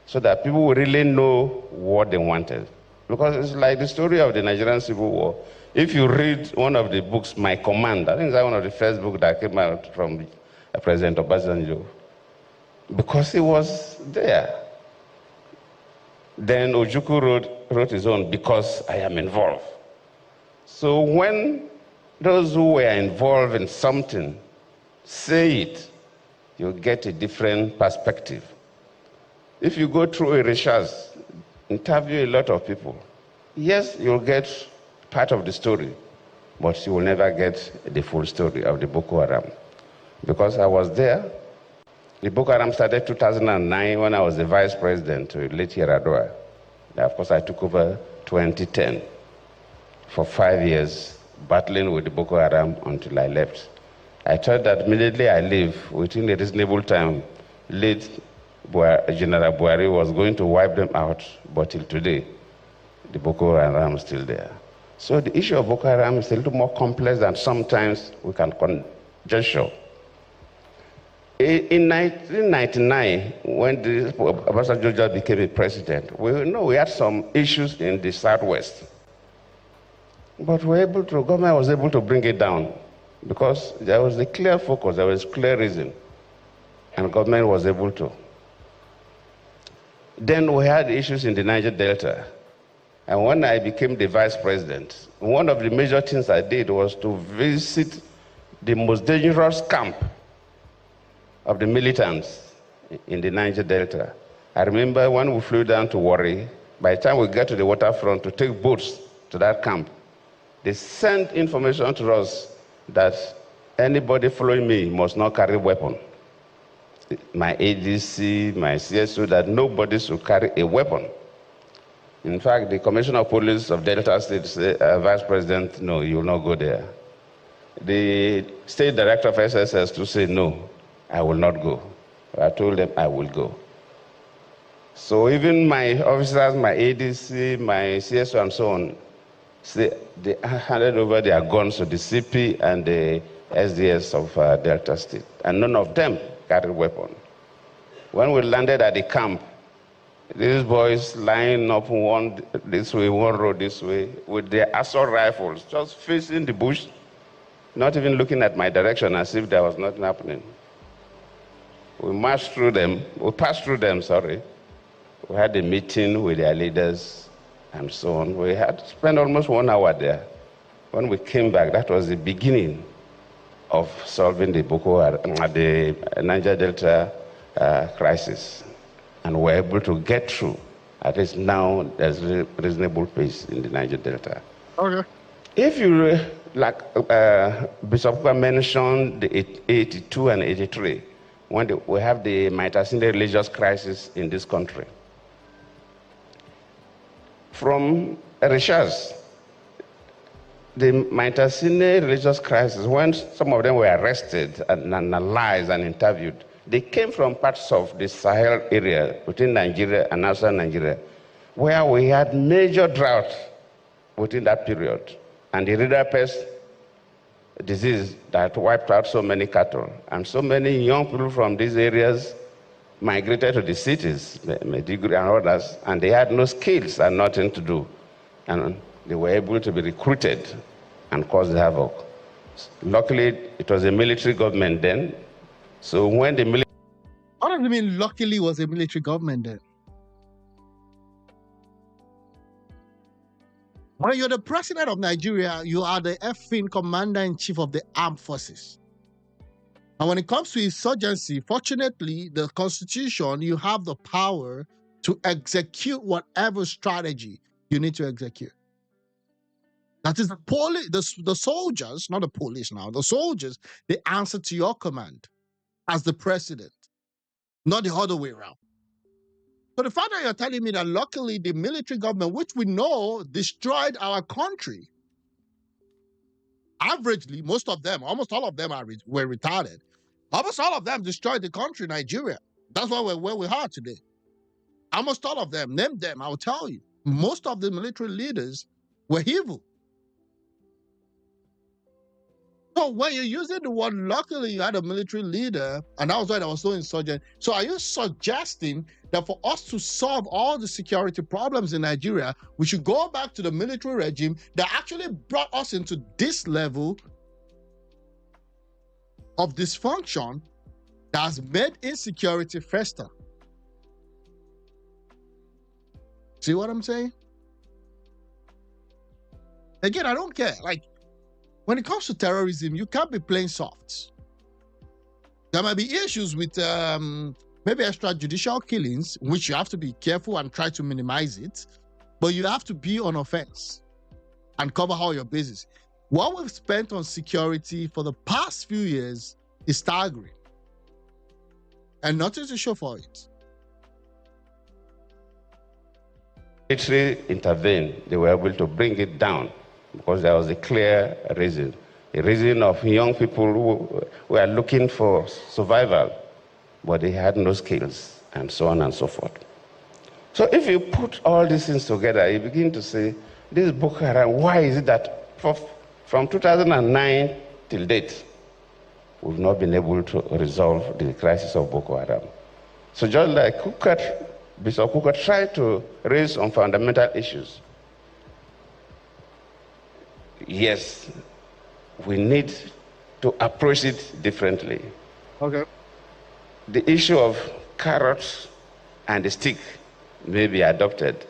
so that people will really know what they wanted. Because it's like the story of the Nigerian Civil War. If you read one of the books, My Command, I think that's one of the first books that came out from President Obasanjo, because he was there. Then Ojukwu wrote his own, Because I Am Involved. So when those who were involved in something say it, you get a different perspective. If you go through a research, interview a lot of people, yes, you'll get part of the story, but you will never get the full story of the Boko Haram. Because I was there. The Boko Haram started 2009 when I was the vice president to late Yaradua. Of course, I took over 2010 for 5 years, battling with the Boko Haram until I left. I thought that immediately I leave, within a reasonable time, late General Buhari was going to wipe them out, but till today, the Boko Haram is still there. So the issue of Boko Haram is a little more complex than sometimes we can conjecture. In 1999, when Obasanjo just became a president, we had some issues in the Southwest. But government was able to bring it down because there was a clear focus, there was clear reason, and government was able to. Then we had issues in the Niger Delta. And when I became the vice president, one of the major things I did was to visit the most dangerous camp of the militants in the Niger Delta. I remember when we flew down to Warri, by the time we got to the waterfront to take boats to that camp, they sent information to us that anybody following me must not carry a weapon. My ADC, my CSO, that nobody should carry a weapon. In fact, the Commissioner of Police of Delta State said, Vice President, no, you will not go there. The State Director of SSS to say, no, I will not go. I told them I will go. So even my officers, my ADC, my CSO, and so on, they handed over their guns to the CP and the SDS of Delta State, and none of them carried a weapon. When we landed at the camp, these boys lying up one this way, one road this way, with their assault rifles, just facing the bush, not even looking at my direction as if there was nothing happening. We passed through them, We had a meeting with their leaders and so on. We had spent almost 1 hour there. When we came back, that was the beginning of solving the the Niger Delta crisis. And we're able to get through. At least now, there's a reasonable pace in the Niger Delta. Okay. If you, like Bishop mentioned, the 82 and 83, when we have the Maitasinde religious crisis in this country. From research, the Maitasinde religious crisis, when some of them were arrested and analyzed and interviewed, they came from parts of the Sahel area between Nigeria and outside Nigeria, where we had major drought within that period, and the river pest disease that wiped out so many cattle. And so many young people from these areas migrated to the cities, Maiduguri and others, and they had no skills and nothing to do. And they were able to be recruited and cause havoc. Luckily, it was a military government then. So when the military... What does it mean, luckily, was a military government then? When you're the president of Nigeria, you are the effing commander-in-chief of the armed forces. And when it comes to insurgency, fortunately, the Constitution, you have the power to execute whatever strategy you need to execute. That is the soldiers, not the police now, the soldiers, they answer to your command as the president, not the other way around. So the fact that you're telling me that luckily the military government, which we know destroyed our country, averagely, most of them, almost all of them were retarded. Almost all of them destroyed the country, Nigeria. That's why we're where we are today. Almost all of them, name them, I'll tell you. Most of the military leaders were evil. So when you're using the word luckily you had a military leader, and that was why I was so insurgent. So are you suggesting that for us to solve all the security problems in Nigeria, we should go back to the military regime that actually brought us into this level of dysfunction that has made insecurity fester? See what I'm saying? Again, I don't care. Like, when it comes to terrorism, you can't be playing soft. There might be issues with maybe extrajudicial killings, which you have to be careful and try to minimize it, but you have to be on offense and cover all your bases. What we've spent on security for the past few years is staggering, and nothing to show for it. Military intervened, they were able to bring it down because there was a clear reason. A reason of young people who were looking for survival, but they had no skills, and so on and so forth. So if you put all these things together, you begin to say, this Boko Haram, why is it that from 2009 till date, we've not been able to resolve the crisis of Boko Haram? So just like Bishop Kuka tried to raise on fundamental issues, yes, we need to approach it differently. Okay. The issue of carrots and the stick may be adopted.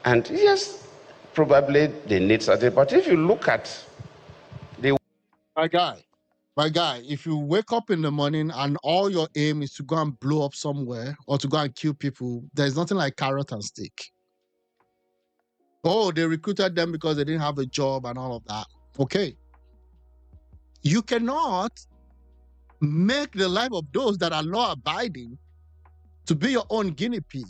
And yes, probably they need something. But if you look at the... My guy, if you wake up in the morning and all your aim is to go and blow up somewhere or to go and kill people, there's nothing like carrot and stick. Oh, they recruited them because they didn't have a job and all of that. Okay. You cannot make the life of those that are law-abiding to be your own guinea pig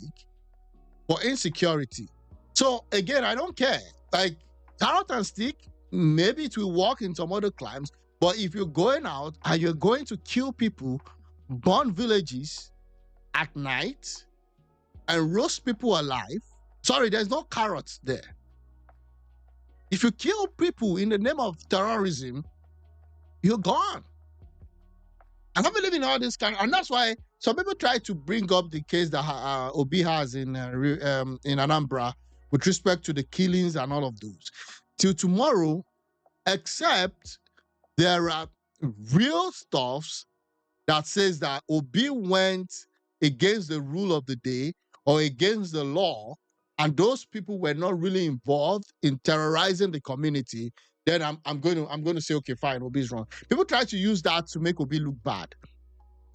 for insecurity. So again, I don't care. Like, carrot and stick, maybe it will work in some other climes, but if you're going out and you're going to kill people, burn villages at night, and roast people alive, sorry, there's no carrots there. If you kill people in the name of terrorism, you're gone. I don't believe in all this kind, and that's why some people try to bring up the case that Obi has in Anambra with respect to the killings and all of those. Till tomorrow, except there are real stuffs that says that Obi went against the rule of the day or against the law, and those people were not really involved in terrorizing the community, then I'm going to say, okay, fine, Obi's wrong. People try to use that to make Obi look bad.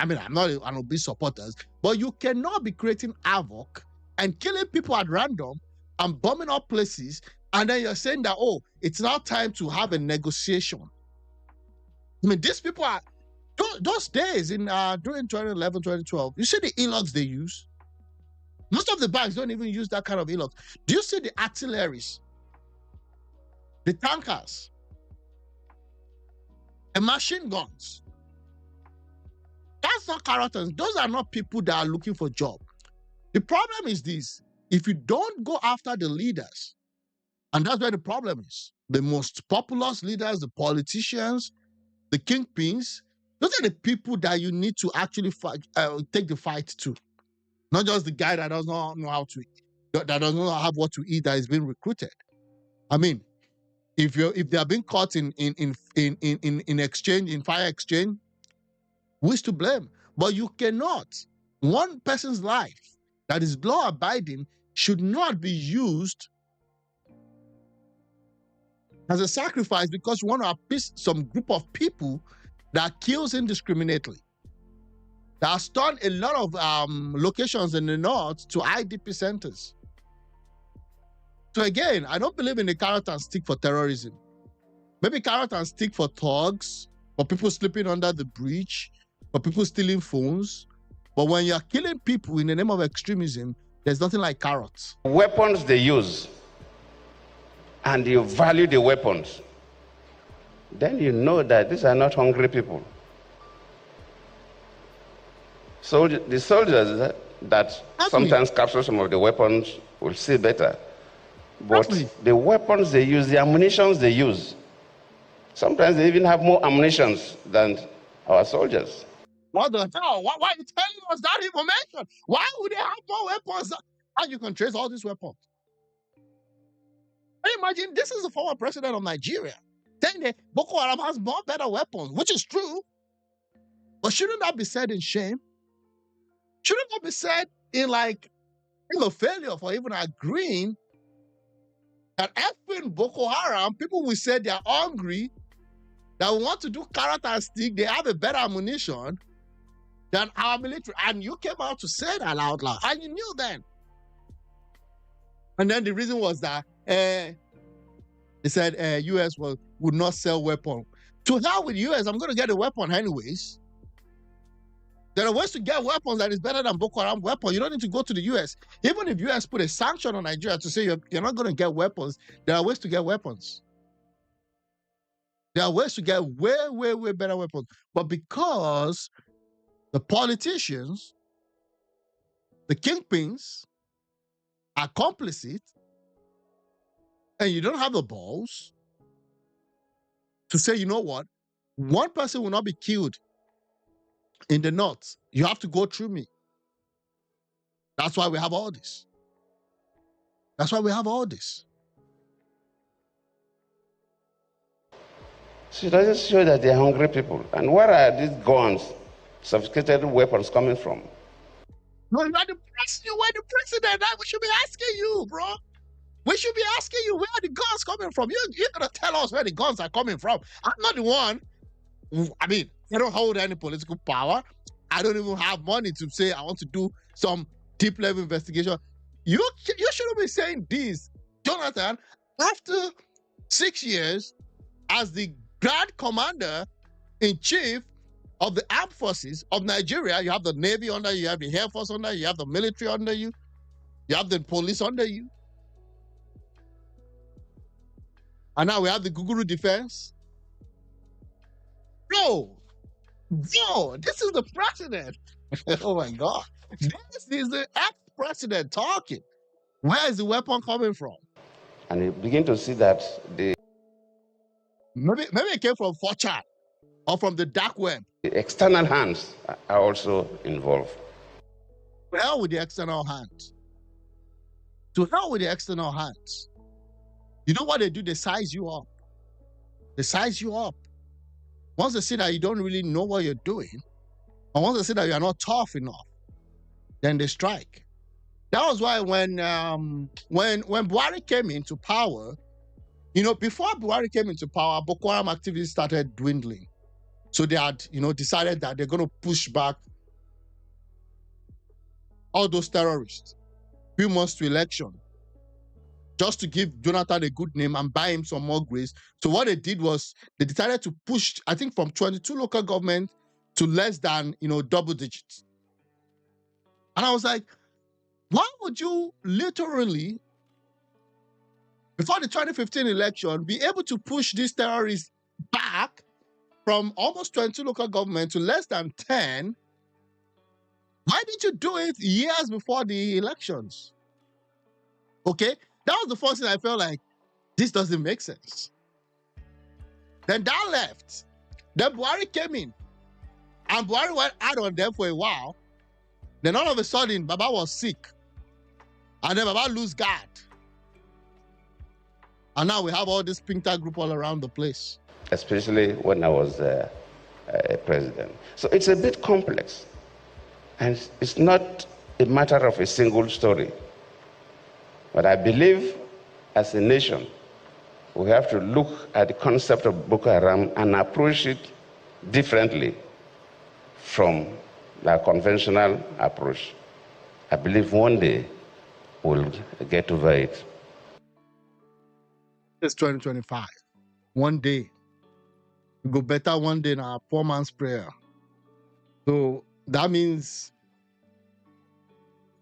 I mean, I'm not an Obi supporter, but you cannot be creating havoc and killing people at random and bombing up places, and then you're saying that, oh, it's now time to have a negotiation. I mean, these people are, those days in during 2011, 2012, you see the e-logs they use? Most of the banks don't even use that kind of e-logs. Do you see the artilleries, the tankers, the machine guns? That's not characters. Those are not people that are looking for job. The problem is this: if you don't go after the leaders, and that's where the problem is, the most populous leaders, the politicians, the kingpins, Those are the people that you need to actually fight, take the fight to. Not just the guy that does not know how to, that does not have what to eat, that is being recruited. I mean, if they are being caught in exchange, in fire exchange, who is to blame? But you cannot. One person's life that is law abiding should not be used as a sacrifice because you want to appease some group of people that kills indiscriminately. That has turned a lot of locations in the north to IDP centers. So again, I don't believe in the carrot and stick for terrorism. Maybe carrot and stick for thugs, for people sleeping under the bridge, for people stealing phones. But when you're killing people in the name of extremism, there's nothing like carrots. Weapons they use, and you value the weapons, then you know that these are not hungry people. So the soldiers that sometimes capture some of the weapons will see better. But the weapons they use, the ammunitions they use, sometimes they even have more ammunitions than our soldiers. What the hell? Why are you telling us that information? Why would they have more weapons? And you can trace all these weapons. Can you imagine? This is the former president of Nigeria saying that Boko Haram has more better weapons, which is true. But shouldn't that be said in shame? Shouldn't that be said in like a failure for even agreeing that effing Boko Haram, people will say they're hungry, that want to do carrot and stick, they have a better ammunition than our military. And you came out to say that out loud. And you knew then. And then the reason was that they said U.S. would not sell weapons. To hell with U.S., I'm going to get a weapon anyways. There are ways to get weapons that is better than Boko Haram weapons. You don't need to go to the U.S. Even if U.S. put a sanction on Nigeria to say you're not going to get weapons, there are ways to get weapons. There are ways to get way, way, way better weapons. But because the politicians, the kingpins, are complicit, and you don't have the balls to say, you know what, one person will not be killed in the north. You have to go through me. That's why we have all this. That's why we have all this. So it doesn't show that they're hungry people. And where are these guns, sophisticated weapons coming from? No, you're the president. You were the president. We should be asking you, bro. We should be asking you, where are the guns coming from? You're going to tell us where the guns are coming from. I'm not the one. I mean, I don't hold any political power. I don't even have money to say I want to do some deep level investigation. You shouldn't be saying this, Jonathan. After 6 years as the Grand Commander in Chief of the Armed Forces of Nigeria, you have the Navy under you, you have the Air Force under you, you have the military under you, you have the police under you. And now we have the Guguru Defense. Bro, this is the president. Oh my God. This is the ex-president talking. Where is the weapon coming from? And you begin to see that Maybe it came from 4chan or from the dark web. the external hands are also involved. To hell with the external hands. To hell with the external hands. You know what they do? They size you up. They size you up. Once they see that you don't really know what you're doing, and once they see that you're not tough enough, then they strike. That was why when Buhari came into power, before Buhari came into power, Boko Haram activities started dwindling. So they had, decided that they're going to push back all those terrorists a few months to election, just to give Jonathan a good name and buy him some more grace. So what they did was they decided to push, I think, from 22 local governments to less than, double digits. And I was like, why would you literally, before the 2015 election, be able to push these terrorists back from almost 22 local governments to less than 10? Why did you do it years before the elections? Okay? That was the first thing I felt like, this doesn't make sense. Then that left. Then Buhari came in. And Buhari went out on them for a while. Then all of a sudden, Baba was sick. And then Baba lose guard. And now we have all this Pinta group all around the place. Especially when I was a president. So it's a bit complex. And it's not a matter of a single story. But I believe as a nation, we have to look at the concept of Boko Haram and approach it differently from the conventional approach. I believe one day we'll get over it. It's 2025. One day. We go better one day in our poor man's prayer. So that means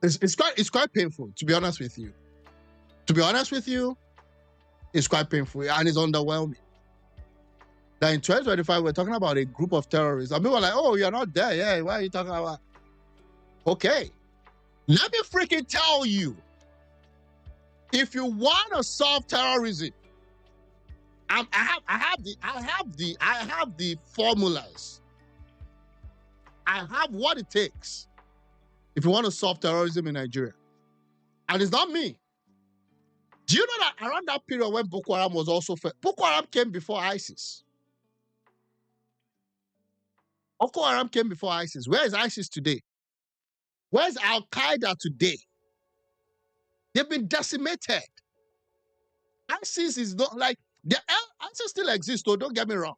it's quite painful, to be honest with you. To be honest with you, it's quite painful and it's underwhelming. That in 2025, we're talking about a group of terrorists. And people are like, oh, you're not there. Yeah, why are you talking about? Okay. Let me freaking tell you. If you want to solve terrorism, I have the formulas. I have what it takes if you want to solve terrorism in Nigeria. And it's not me. Do you know that around that period when Boko Haram was also Boko Haram came before ISIS? Boko Haram came before ISIS. Where is ISIS today? Where's Al Qaeda today? They've been decimated. ISIS is not like ISIS still exists, though, don't get me wrong.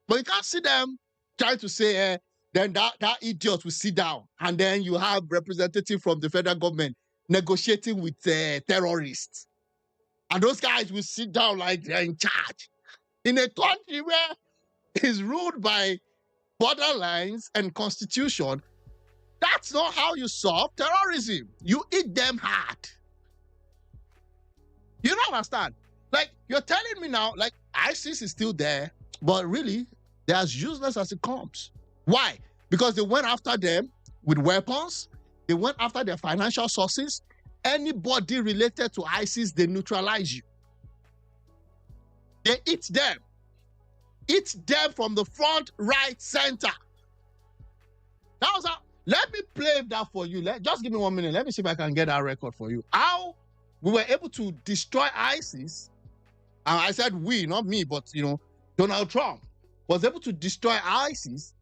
But you can't see them trying to say, then that idiot will sit down, and then you have representative from the federal government negotiating with terrorists. And those guys will sit down like they're in charge. In a country where it's ruled by borderlines and constitution, that's not how you solve terrorism. You eat them hard. You don't understand. Like, you're telling me now, like, ISIS is still there, but really, they're as useless as it comes. Why? Because they went after them with weapons. They went after their financial sources. Anybody related to ISIS, they neutralize you. They eat them. Eat them from the front, right, center. That was how. Let me play that for you. Just give me 1 minute. Let me see if I can get that record for you. How we were able to destroy ISIS. And I said we, not me, but, Donald Trump was able to destroy ISIS.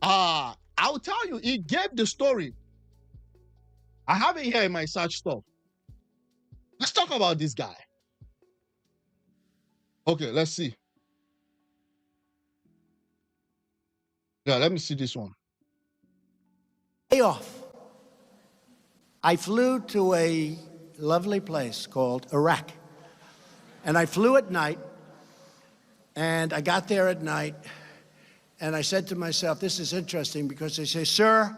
I will tell you, he gave the story. I have it here in my search stuff. Let's talk about this guy. Okay, let's see. Yeah, let me see this one. Day off. I flew to a lovely place called Iraq. And I flew at night, and I got there at night, and I said to myself, this is interesting, because they say, sir,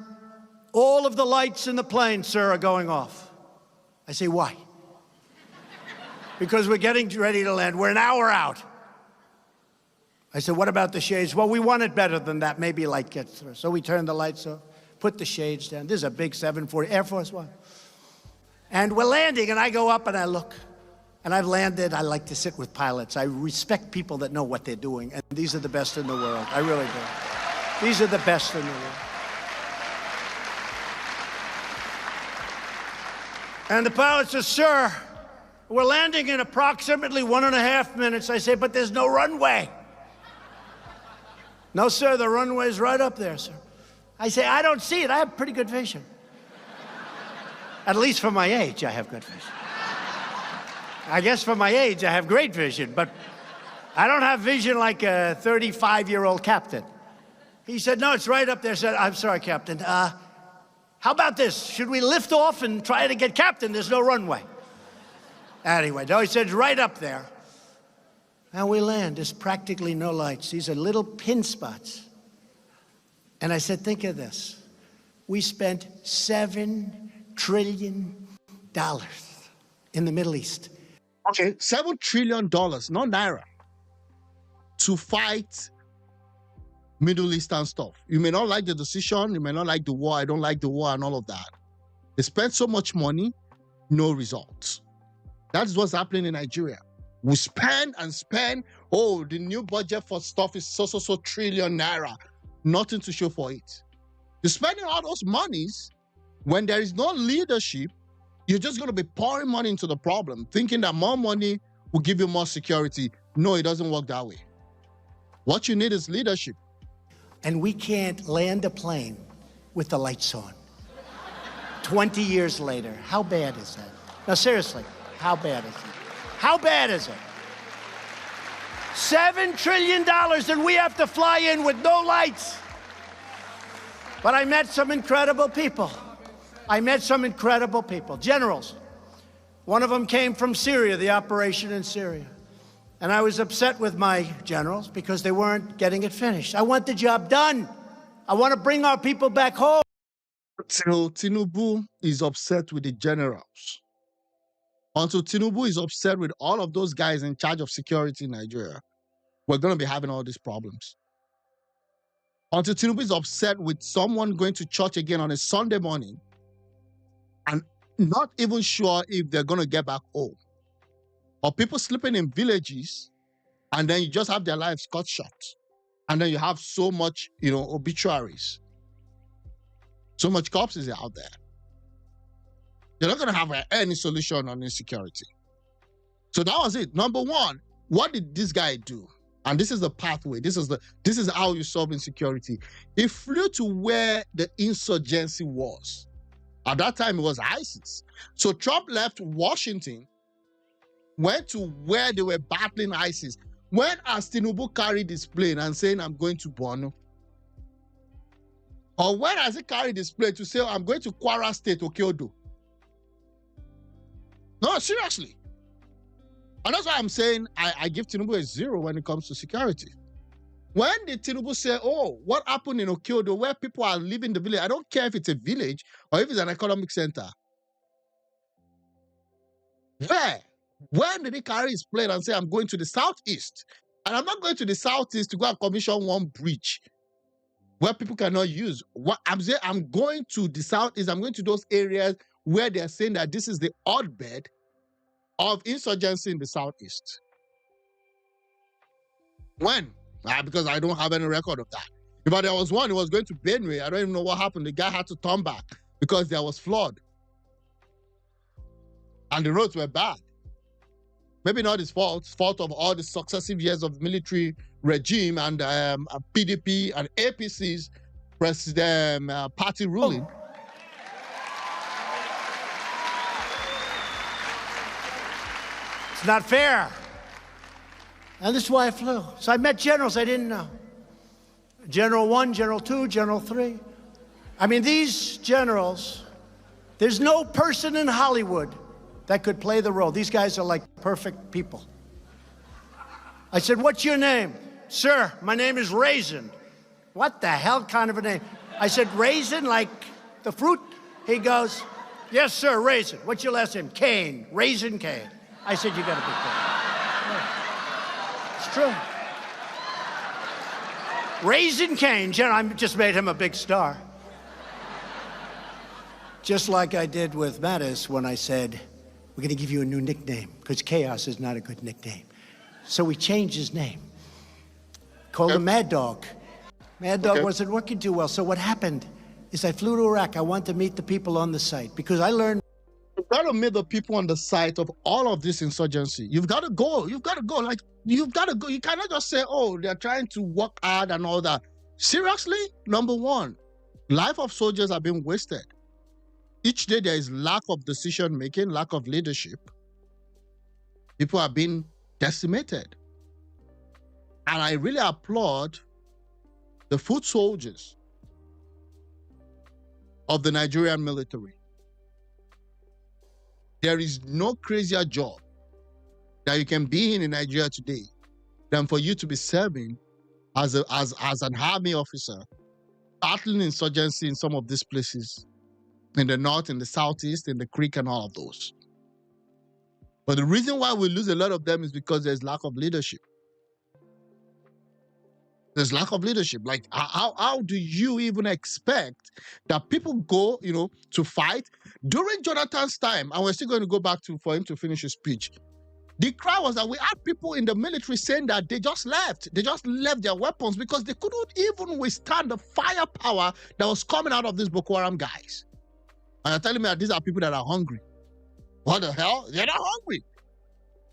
all of the lights in the plane, sir, are going off. I say, why? Because we're getting ready to land. We're an hour out. I said, what about the shades? Well, we want it better than that. Maybe light gets through. So we turned the lights off, put the shades down. This is a big 740 Air Force One. And we're landing, and I go up and I look. And I've landed. I like to sit with pilots. I respect people that know what they're doing. And these are the best in the world. I really do. These are the best in the world. And the pilot says, sir, we're landing in approximately 1.5 minutes. I say, but there's no runway. No, sir, the runway's right up there, sir. I say, I don't see it. I have pretty good vision. At least for my age, I have good vision. I guess for my age, I have great vision, but I don't have vision like a 35-year-old captain. He said, no, it's right up there. I said, I'm sorry, Captain. How about this? Should we lift off and try to get Captain? There's no runway. Anyway, no, he said, it's right up there. And we land. There's practically no lights. These are little pin spots. And I said, think of this. We spent $7 trillion in the Middle East. Okay, $7 trillion, not naira, to fight Middle Eastern stuff. You may not like the decision, you may not like the war, I don't like the war and all of that. They spent so much money, no results. That's what's happening in Nigeria. We spend and spend. Oh, the new budget for stuff is so trillion naira. nothing to show for it. You're spending all those monies when there is no leadership. You're just going to be pouring money into the problem, thinking that more money will give you more security. No, it doesn't work that way. What you need is leadership. And we can't land a plane with the lights on. 20 years later, how bad is that? Now, seriously, how bad is it? How bad is it? $7 trillion and we have to fly in with no lights. But I met some incredible people. Generals. One of them came from Syria, the operation in Syria. And I was upset with my generals because they weren't getting it finished. I want the job done. I want to bring our people back home. Until Tinubu is upset with the generals, until Tinubu is upset with all of those guys in charge of security in Nigeria, we're going to be having all these problems. Until Tinubu is upset with someone going to church again on a Sunday morning and not even sure if they're going to get back home, or people sleeping in villages and then you just have their lives cut short, and then you have so much, obituaries, so much corpses out there. You're not going to have any solution on insecurity. So that was it. Number one, what did this guy do? And this is the pathway. This is how you solve insecurity. He flew to where the insurgency was. At that time, it was ISIS. So Trump left Washington, went to where they were battling ISIS. When as Tinubu carried his plane and saying, I'm going to Borno? Or when has he carried his plane to say, I'm going to Kwara State, Okeodo? No, seriously. And that's why I'm saying I give Tinubu a 0 when it comes to security. When did Tinubu say, oh, what happened in Okeodo where people are leaving the village? I don't care if it's a village or if it's an economic center. Where? When did he carry his plane and say, I'm going to the southeast? And I'm not going to the southeast to go and commission one bridge where people cannot use. What I'm saying, I'm going to the southeast. I'm going to those areas where they're saying that this is the hotbed of insurgency in the southeast. When? Because I don't have any record of that. If there was one, it was going to Benue. I don't even know what happened. The guy had to turn back because there was flood. And the roads were bad. Maybe not his fault. It's fault of all the successive years of military regime and PDP and APC's party ruling. It's not fair. And this is why I flew. So I met generals I didn't know. General 1, General 2, General 3. I mean, these generals, there's no person in Hollywood that could play the role. These guys are like perfect people. I said, what's your name? Sir, my name is Raisin. What the hell kind of a name? I said, Raisin, like the fruit? He goes, yes, sir, Raisin. What's your last name? Kane, Raisin Kane. I said, you gotta be kidding. It's true. Raisin Kane, I just made him a big star. Just like I did with Mattis when I said, we're gonna give you a new nickname, because Chaos is not a good nickname. So we changed his name. Called him Mad Dog. Mad Dog wasn't working too well, so what happened is I flew to Iraq. I wanted to meet the people on the site, because I learned you've got to meet the people on the site of all of this insurgency. You've got to go. You've got to go. Like, you've got to go. You cannot just say, oh, they're trying to work hard and all that. Seriously? Number one, life of soldiers are being wasted. Each day there is lack of decision-making, lack of leadership. People are being decimated. And I really applaud the foot soldiers of the Nigerian military. There is no crazier job that you can be in Nigeria today than for you to be serving as an army officer, battling insurgency in some of these places, in the north, in the southeast, in the creek, and all of those. But the reason why we lose a lot of them is because there's lack of leadership. There's lack of leadership. Like, how do you even expect that people go, to fight? During Jonathan's time, and we're still going to go back for him to finish his speech. The cry was that we had people in the military saying that they just left. They just left their weapons because they couldn't even withstand the firepower that was coming out of these Boko Haram guys. And you're telling me that these are people that are hungry. What the hell? They're not hungry.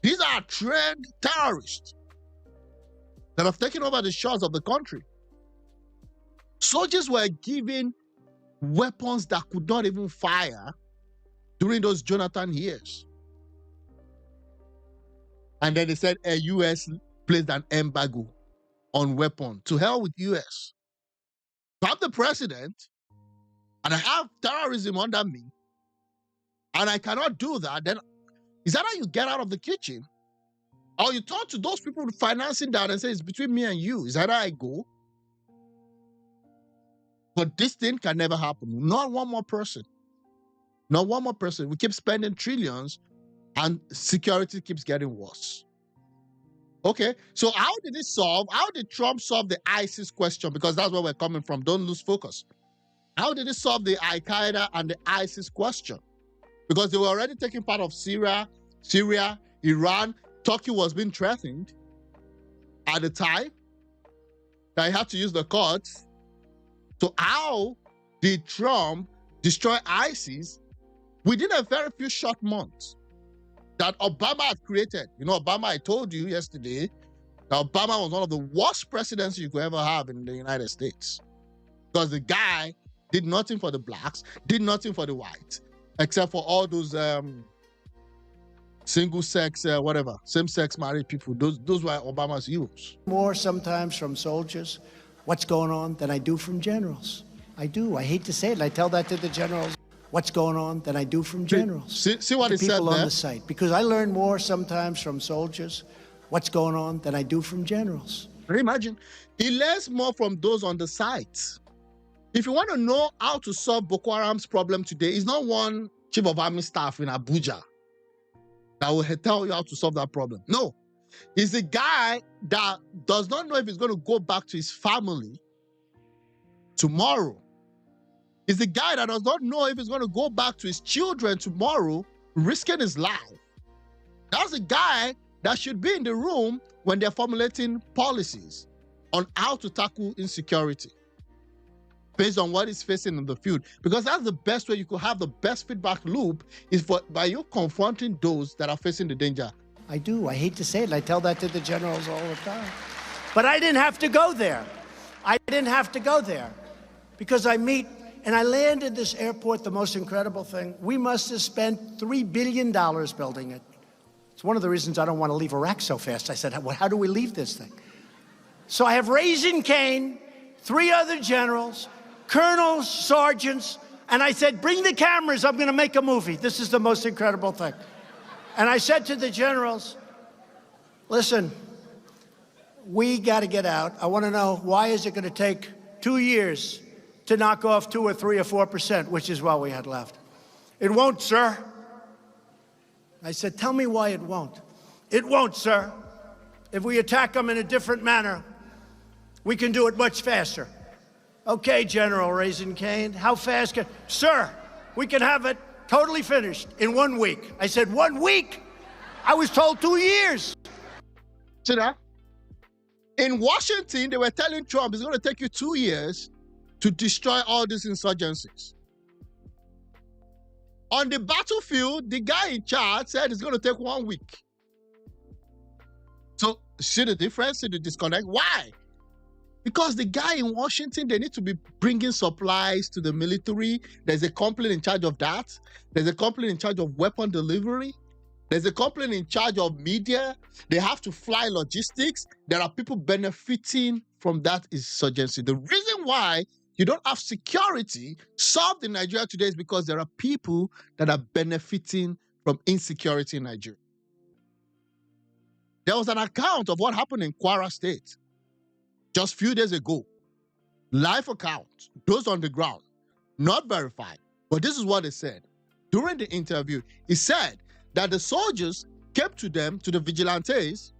These are trained terrorists that have taken over the shores of the country. Soldiers were given weapons that could not even fire during those Jonathan years. And then they said a U.S. placed an embargo on weapons. To hell with U.S. If I'm the president and I have terrorism under me and I cannot do that, then is that how you get out of the kitchen? Or you talk to those people financing that and say, it's between me and you. Is that how I go? But this thing can never happen. Not one more person. Not one more person. We keep spending trillions and security keeps getting worse. Okay, so how did Trump solve the ISIS question? Because that's where we're coming from. Don't lose focus. How did he solve the Al-Qaeda and the ISIS question? Because they were already taking part of Syria, Iran. Turkey was being threatened at the time that he had to use the courts. So how did Trump destroy ISIS within a very few short months that Obama had created? You know, Obama, I told you yesterday that Obama was one of the worst presidents you could ever have in the United States. Because the guy did nothing for the blacks, did nothing for the whites, except for all those single-sex, same-sex married people. Those were Obama's heroes. More sometimes from soldiers, what's going on, than I do from generals. I do. I hate to say it. I tell that to the generals. What's going on than I do from generals. See what he said there? People on the site. Because I learn more sometimes from soldiers, what's going on, than I do from generals. Imagine. He learns more from those on the site. If you want to know how to solve Boko Haram's problem today, it's not one chief of army staff in Abuja that will tell you how to solve that problem. No. He's a guy that does not know if he's going to go back to his family tomorrow. He's the guy that does not know if he's going to go back to his children tomorrow, risking his life. That's the guy that should be in the room when they're formulating policies on how to tackle insecurity based on what he's facing in the field. Because that's the best way you could have the best feedback loop is by you confronting those that are facing the danger. I do. I hate to say it. I tell that to the generals all the time. But I didn't have to go there. I didn't have to go there because I landed this airport, the most incredible thing. We must have spent $3 billion building it. It's one of the reasons I don't want to leave Iraq so fast. I said, well, how do we leave this thing? So I have Raisin Cain, 3 other generals, colonels, sergeants, and I said, bring the cameras, I'm going to make a movie. This is the most incredible thing. And I said to the generals, listen, we got to get out. I want to know, why is it going to take 2 years to knock off 2 or 3 or 4%, which is what we had left? It won't, sir. I said, tell me why it won't. It won't, sir. If we attack them in a different manner, we can do it much faster. Okay, General Raisin Cain, how fast can... Sir, we can have it totally finished in 1 week. I said, 1 week? I was told 2 years. See that? In Washington, they were telling Trump it's going to take you 2 years to destroy all these insurgencies. On the battlefield, the guy in charge said it's going to take 1 week. So, see the difference, see the disconnect? Why? Because the guy in Washington, they need to be bringing supplies to the military. There's a company in charge of that. There's a company in charge of weapon delivery. There's a company in charge of media. They have to fly logistics. There are people benefiting from that insurgency. The reason why you don't have security solved in Nigeria today is because there are people that are benefiting from insecurity in Nigeria. There was an account of what happened in Kwara State just a few days ago. Live account, those on the ground, not verified. But this is what they said. During the interview, he said that the soldiers came to them, to the vigilantes,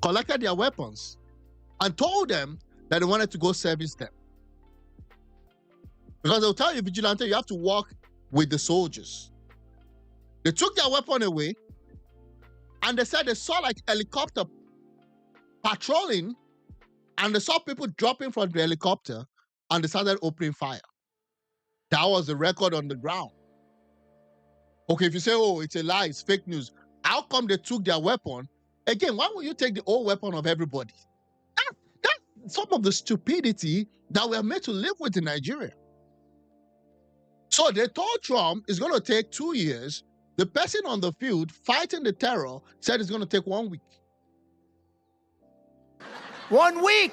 collected their weapons, and told them that they wanted to go service them. Because they'll tell you, vigilante, you have to work with the soldiers. They took their weapon away, And they said they saw like helicopter patrolling, and they saw people dropping from the helicopter, and they started opening fire. That was the record on the ground. Okay, if you say, oh, it's a lie, it's fake news, how come they took their weapon? Again, why would you take the old weapon of everybody? That's some of the stupidity that we are made to live with in Nigeria. So they told Trump it's going to take 2 years. The person on the field fighting the terror said it's going to take 1 week. 1 week!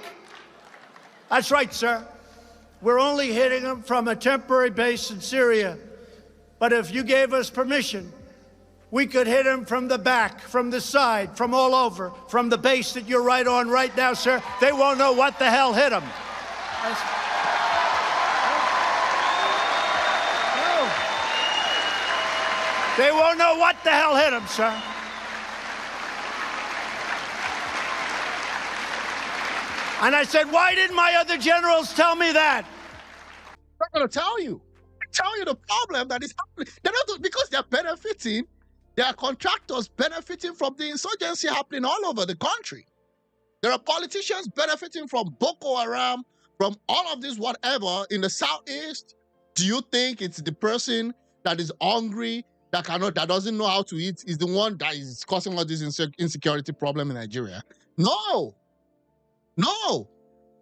That's right, sir. We're only hitting them from a temporary base in Syria. But if you gave us permission, we could hit them from the back, from the side, from all over, from the base that you're right on right now, sir. They won't know what the hell hit them. They won't know what the hell hit them, sir. And I said, why didn't my other generals tell me that? I'm not going to tell you. I tell you the problem that is happening. They're not, because they're benefiting. There are contractors benefiting from the insurgency happening all over the country. There are politicians benefiting from Boko Haram, from all of this whatever in the southeast. Do you think it's the person that is hungry, that doesn't know how to eat, is the one that is causing all this insecurity problem in Nigeria? No. No.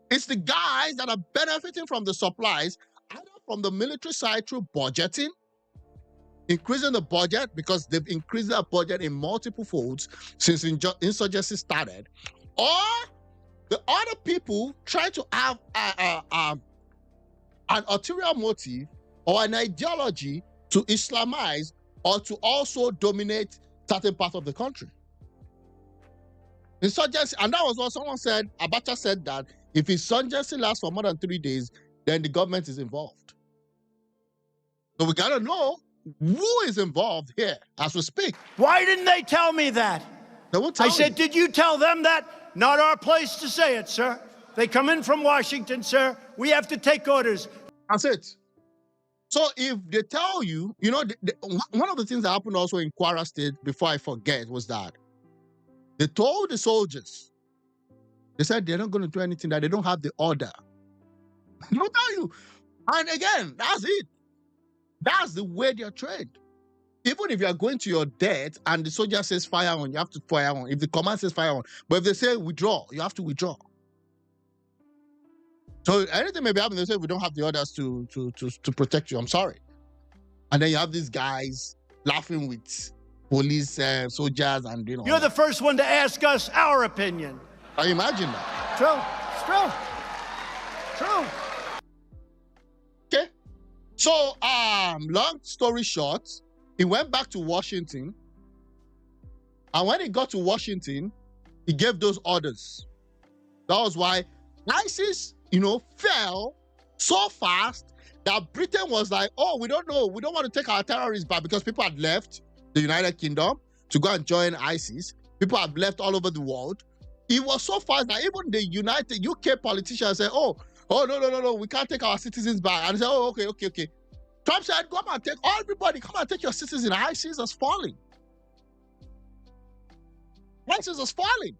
It's the guys that are benefiting from the supplies, either from the military side through budgeting, increasing the budget because they've increased their budget in multiple folds since insurgency started, or the other people trying to have an ulterior motive or an ideology to Islamize or to also dominate certain parts of the country. Insurgency, and that was what someone said, Abacha said that if insurgency lasts for more than 3 days, then the government is involved. So we gotta know who is involved here as we speak. Why didn't they tell me that? They won't tell I said, did you tell them that? Not our place to say it, sir. They come in from Washington, sir. We have to take orders. That's it. So if they tell you, you know, one of the things that happened also in Kwara State, before I forget, was that they told the soldiers, they said they're not going to do anything, that they don't have the order. They don't tell you. And again, that's it. That's the way they're trained. Even if you are going to your death and the soldier says fire on, you have to fire on. If the command says fire on, but if they say withdraw, you have to withdraw. So anything may be happening, they say we don't have the orders to protect you. I'm sorry. And then you have these guys laughing with police, soldiers, and you know. You're the first one to ask us our opinion. I imagine that. True. It's true. Okay. So, long story short, he went back to Washington. And when he got to Washington, he gave those orders. That was why ISIS, fell so fast that Britain was like, oh, we don't know. We don't want to take our terrorists back, because people had left the United Kingdom to go and join ISIS. People have left all over the world. It was so fast that even the United UK politicians said, oh, no, we can't take our citizens back. And they said, oh, okay. Trump said, come and take everybody, come and take your citizens. ISIS is falling. ISIS is falling.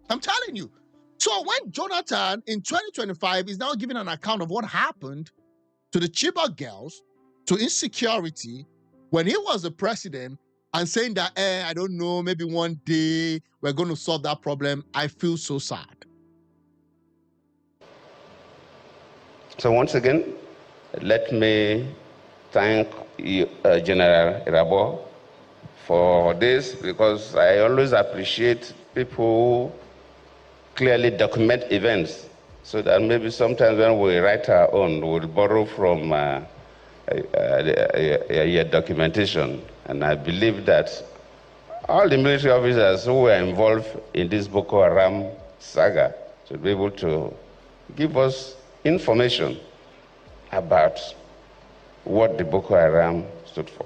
I'm telling you. So when Jonathan in 2025 is now giving an account of what happened to the Chibok girls, to insecurity, when he was the president, and saying that, I don't know, maybe one day we're going to solve that problem, I feel so sad. So once again, let me thank you, General Irabo, for this, because I always appreciate people who clearly document events, so that maybe sometimes when we write our own, we'll borrow from your documentation. And I believe that all the military officers who were involved in this Boko Haram saga should be able to give us information about what the Boko Haram stood for.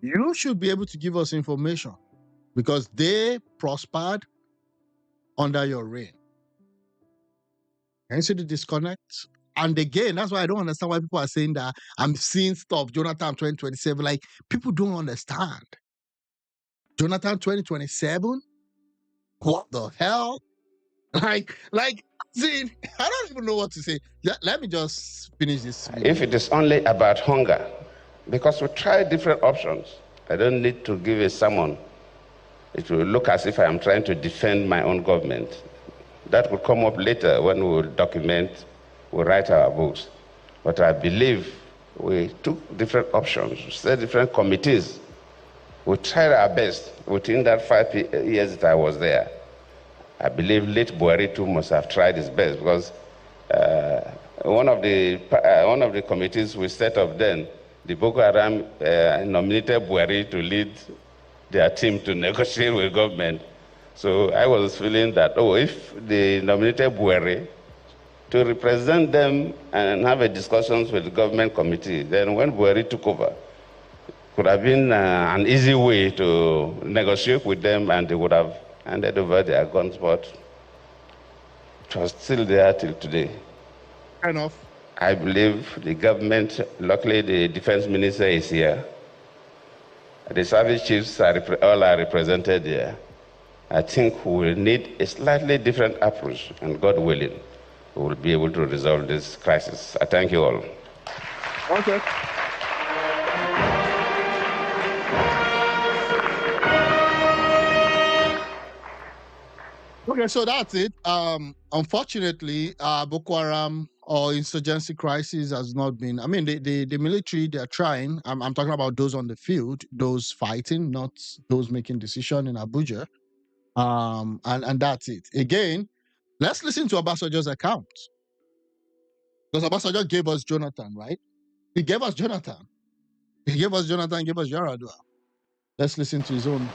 You should be able to give us information, because they prospered under your reign. Can you see the disconnect? And again, that's why I don't understand why people are saying that I'm seeing stuff, Jonathan 2027. Like, people don't understand. Jonathan 2027? What the hell? See, I don't even know what to say. Let me just finish this video. If it is only about hunger, because we try different options, I don't need to give a sermon. It will look as if I am trying to defend my own government. That will come up later when we will document, we write our books. But I believe we took different options, set different committees. We tried our best within that 5 years that I was there. I believe late Buhari too must have tried his best, because one of the committees we set up then, the Boko Haram nominated Buhari to lead their team to negotiate with government. So I was feeling that, if they nominated Buhari to represent them and have a discussions with the government committee, then when Buhari took over, could have been an easy way to negotiate with them, and they would have handed over their guns, but it was still there till today. Fair enough. I believe the government, luckily the defense minister is here. The service chiefs all are represented here. I think we will need a slightly different approach, and God willing, we will be able to resolve this crisis. I thank you all. Okay. Okay, so that's it. Unfortunately, Boko Haram or insurgency crisis has not been. I mean, the military, they are trying. I'm talking about those on the field, those fighting, not those making decision in Abuja. And that's it. Again, let's listen to Obasanjo's account, because Obasanjo gave us Jonathan, right? He gave us Jonathan. He gave us Jonathan. Gave us Yaradua. Let's listen to his own.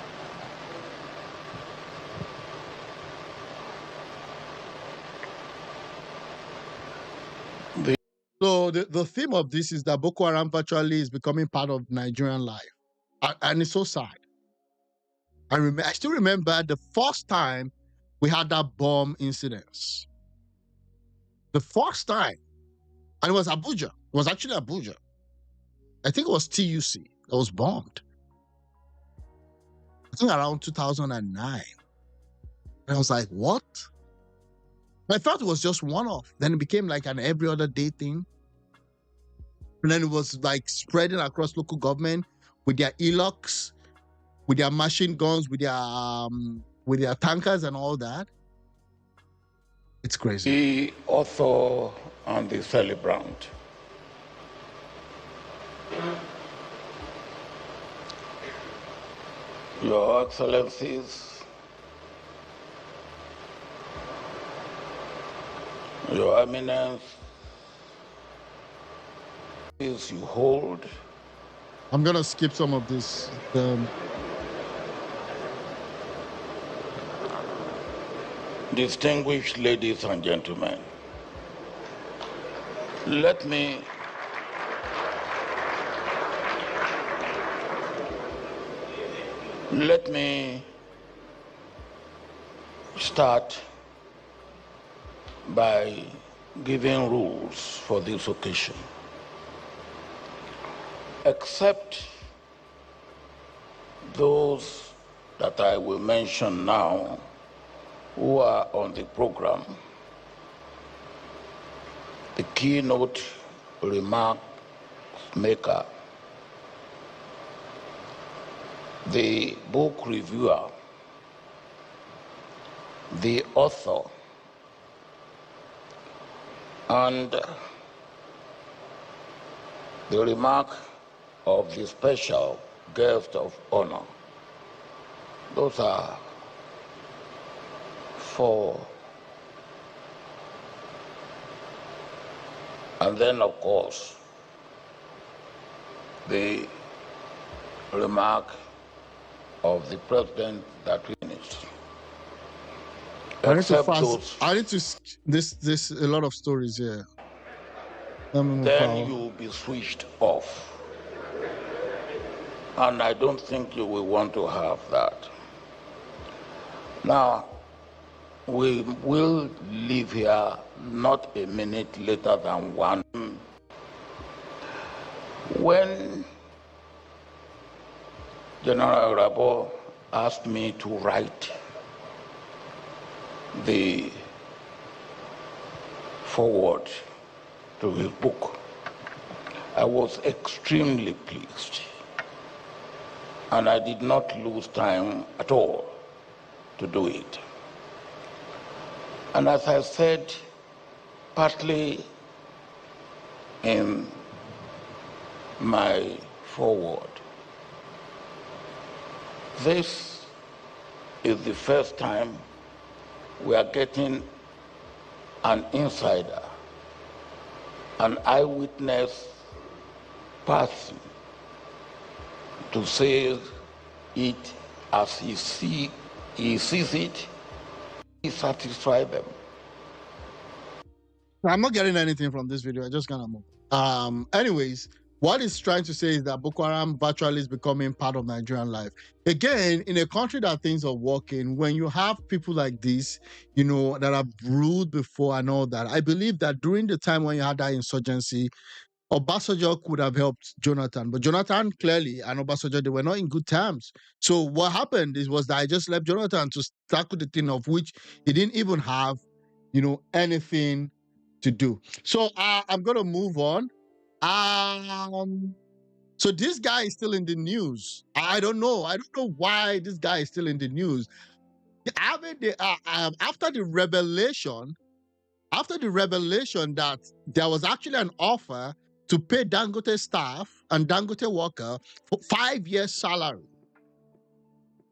So the theme of this is that Boko Haram virtually is becoming part of Nigerian life. And it's so sad. I still remember the first time we had that bomb incident. The first time. And it was Abuja. It was actually Abuja. I think it was TUC that was bombed. I think around 2009. And I was like, what? I thought it was just one-off. Then it became like an every other day thing. And then it was like spreading across local government with their ELOCs, with their machine guns, with their tankers and all that. It's crazy. The author and the celebrant. Your Excellencies, Your Eminence, you hold. I'm gonna skip some of this. Distinguished ladies and gentlemen, let me start by giving rules for this occasion. Except those that I will mention now who are on the program, the keynote remark maker, the book reviewer, the author, and the remark of the special guest of honor. Those are 4. And then, of course, the remark of the president that we finished. I need to fast. I need to. This a lot of stories here. Then you'll be switched off. And I don't think you will want to have that. Now, we will leave here not a minute later than 1. When General Rabo asked me to write the foreword to his book, I was extremely pleased. And I did not lose time at all to do it. And as I said, partly in my foreword, this is the first time we are getting an insider, an eyewitness person to say it as he sees it, he satisfies them. I'm not getting anything from this video. I just gonna move. Anyways, what he's trying to say is that Boko Haram virtually is becoming part of Nigerian life. Again, in a country that things are working, when you have people like this, you know, that have ruled before and all that, I believe that during the time when you had that insurgency, Obasanjo could have helped Jonathan, but Jonathan clearly and Obasanjo, they were not in good terms. So what happened was that I just left Jonathan to tackle the thing of which he didn't even have, you know, anything to do. So I'm going to move on. So this guy is still in the news. I don't know. I don't know why this guy is still in the news. After the revelation that there was actually an offer to pay Dangote staff and Dangote worker for 5 years salary.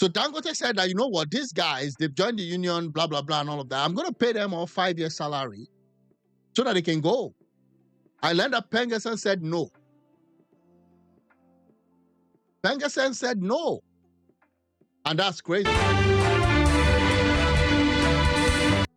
So Dangote said that, you know what, these guys, they've joined the union, blah, blah, blah, and all of that. I'm going to pay them all 5 years salary so that they can go. I learned that Pengerson said no. Pengerson said no. And that's crazy.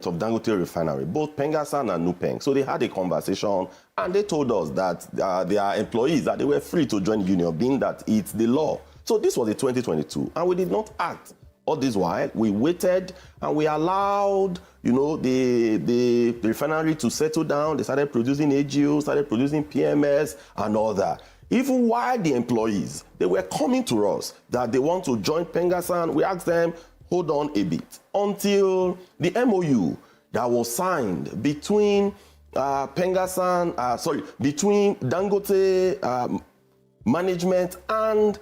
Of Dangote refinery, both Pengerson and Nurtw. So they had a conversation and they told us that their employees, that they were free to join the union, being that it's the law. So this was in 2022 and we did not act. All this while, we waited and we allowed, you know, the refinery to settle down. They started producing AGO, started producing PMS and all that. Even while the employees, they were coming to us that they want to join Pengerson, we asked them, hold on a bit, until the MOU that was signed between between Dangote management and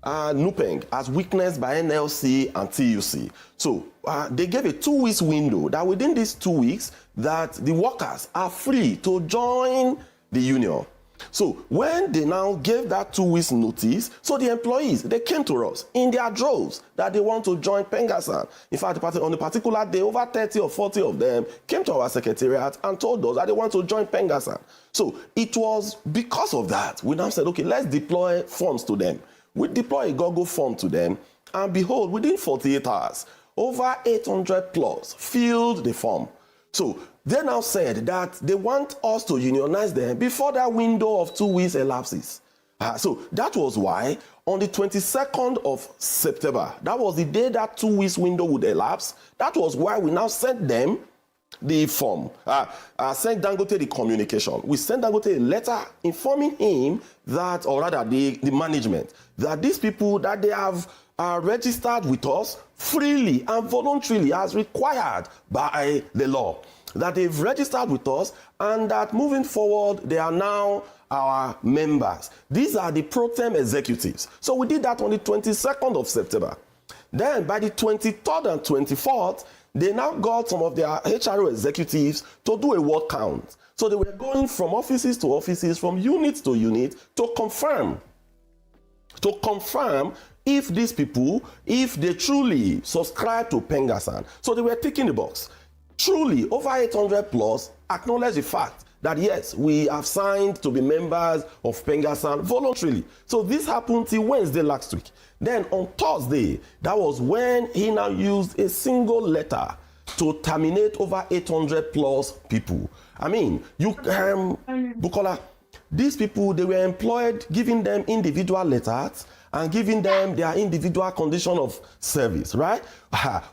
Nurtw, as witnessed by NLC and TUC. So they gave a 2 weeks window that within these 2 weeks that the workers are free to join the union. So when they now gave that 2 weeks notice, so the employees, they came to us in their droves that they want to join Pengerson. In fact, on a particular day, over 30 or 40 of them came to our secretariat and told us that they want to join Pengerson. So it was because of that, we now said, okay, let's deploy forms to them. We deploy a Google form to them, and behold, within 48 hours, over 800 plus filled the form. So they now said that they want us to unionize them before that window of 2 weeks elapses. So that was why on the 22nd of September, that was the day that 2 weeks window would elapse. That was why we now sent them the form, sent Dangote the communication. We sent Dangote a letter informing him that, or rather the management, that these people, that they have registered with us freely and voluntarily as required by the law, that they've registered with us and that moving forward, they are now our members. These are the pro-tem executives. So we did that on the 22nd of September. Then by the 23rd and 24th, they now got some of their HRO executives to do a word count. So they were going from offices to offices, from unit to unit, to confirm if these people, if they truly subscribe to Pengerson. So they were ticking the box. Truly, over 800 plus acknowledge the fact that yes, we have signed to be members of Pengerson voluntarily. So this happened till Wednesday last week. Then on Thursday, that was when he now used a single letter to terminate over 800 plus people. I mean, Bukola, these people, they were employed, giving them individual letters and giving them their individual condition of service, right?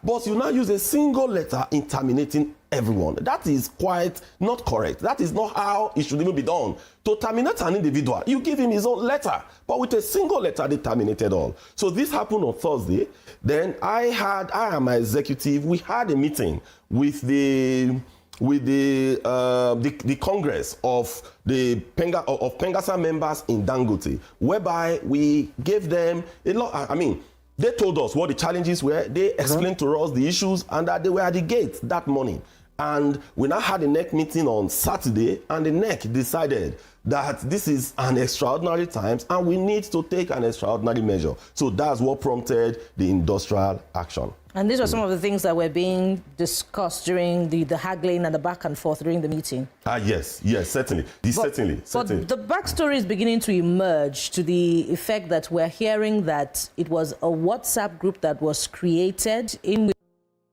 But you now use a single letter in terminating everyone. That is quite not correct. That is not how it should even be done. To terminate an individual, you give him his own letter, but with a single letter, they terminated all. So this happened on Thursday. Then I and my executive, we had a meeting with the Congress of the Pengasa members in Dangote, whereby we gave them a lot. I mean, they told us what the challenges were. They explained to us the issues and that they were at the gate that morning. And we now had a NEC meeting on Saturday, and the NEC decided that this is an extraordinary times and we need to take an extraordinary measure. So that's what prompted the industrial action. And these were some of the things that were being discussed during the haggling and the back and forth during the meeting. Yes, certainly. Certainly. But the backstory is beginning to emerge to the effect that we're hearing that it was a WhatsApp group that was created in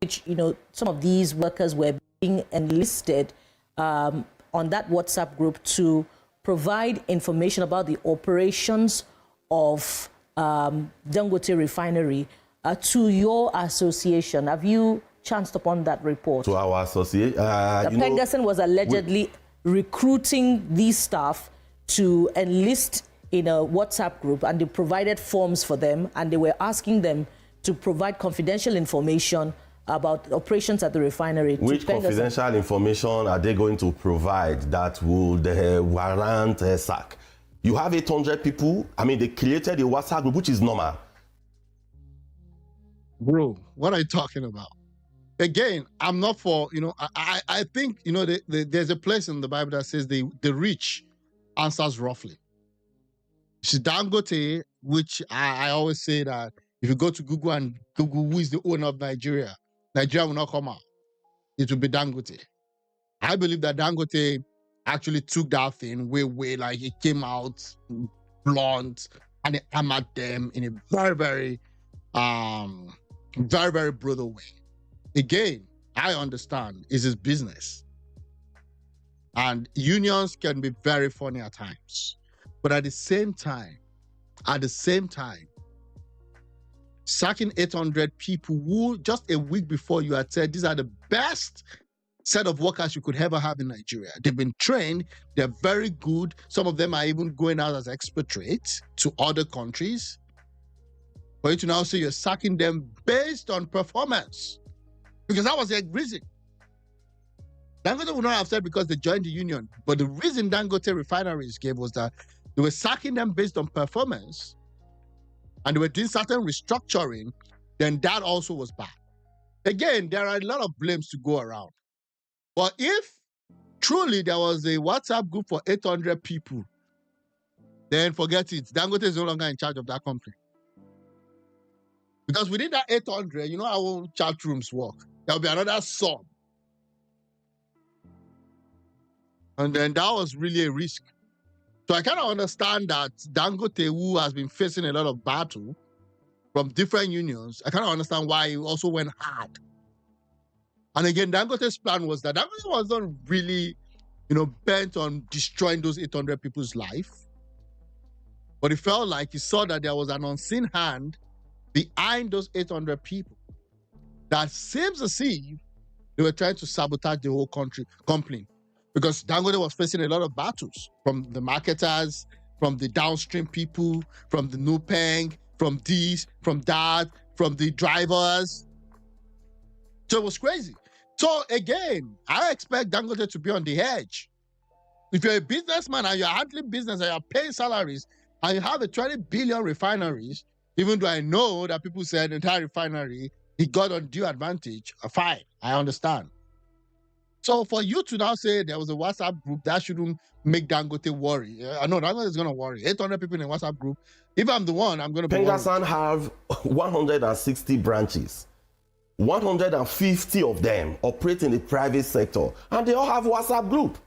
which, you know, some of these workers were being enlisted on that WhatsApp group to provide information about the operations of Dangote Refinery to your association. Have you chanced upon that report? To our association? Pegason was allegedly recruiting these staff to enlist in a WhatsApp group, and they provided forms for them, and they were asking them to provide confidential information about operations at the refinery. Which confidential information are they going to provide that would warrant a sack? You have 800 people. I mean, they created a WhatsApp group, which is normal. Bro, what are you talking about? Again, I'm not for, you know, I think, you know, there's a place in the Bible that says the rich answers roughly. It's Dangote, which I always say that if you go to Google and Google who is the owner of Nigeria, Nigeria will not come out. It will be Dangote. I believe that Dangote actually took that thing way, like it came out blunt and it hammered them in a very, very brutal way. Again, I understand it's his business. And unions can be very funny at times. But at the same time, sacking 800 people who just a week before you had said these are the best set of workers you could ever have in Nigeria. They've been trained, they're very good. Some of them are even going out as expatriates to other countries. For you to now say you're sacking them based on performance. Because that was the reason. Dangote would not have said because they joined the union. But the reason Dangote refineries gave was that they were sacking them based on performance, and they were doing certain restructuring, then that also was bad. Again, there are a lot of blames to go around. But if truly there was a WhatsApp group for 800 people, then forget it. Dangote is no longer in charge of that company. Because within that 800, you know how chat rooms work. There will be another sub. And then that was really a risk. So I kind of understand that Dangote, who has been facing a lot of battle from different unions, I kind of understand why he also went hard. And again, Dangote's plan was that Dangote wasn't really, you know, bent on destroying those 800 people's life. But it felt like he saw that there was an unseen hand behind those 800 people that seems as if they were trying to sabotage the whole company. Because Dangote was facing a lot of battles from the marketers, from the downstream people, from the Nurtw, from this, from that, from the drivers. So it was crazy. So again, I expect Dangote to be on the edge. If you're a businessman and you're handling business and you're paying salaries and you have a 20 billion refineries, even though I know that people said the entire refinery, he got undue advantage, fine, I understand. So for you to now say there was a WhatsApp group, that shouldn't make Dangote worry. I know Dangote is going to worry. 800 people in a WhatsApp group. If I'm the one, I'm going to be worried. Pegasan have 160 branches. 150 of them operate in the private sector. And they all have WhatsApp group.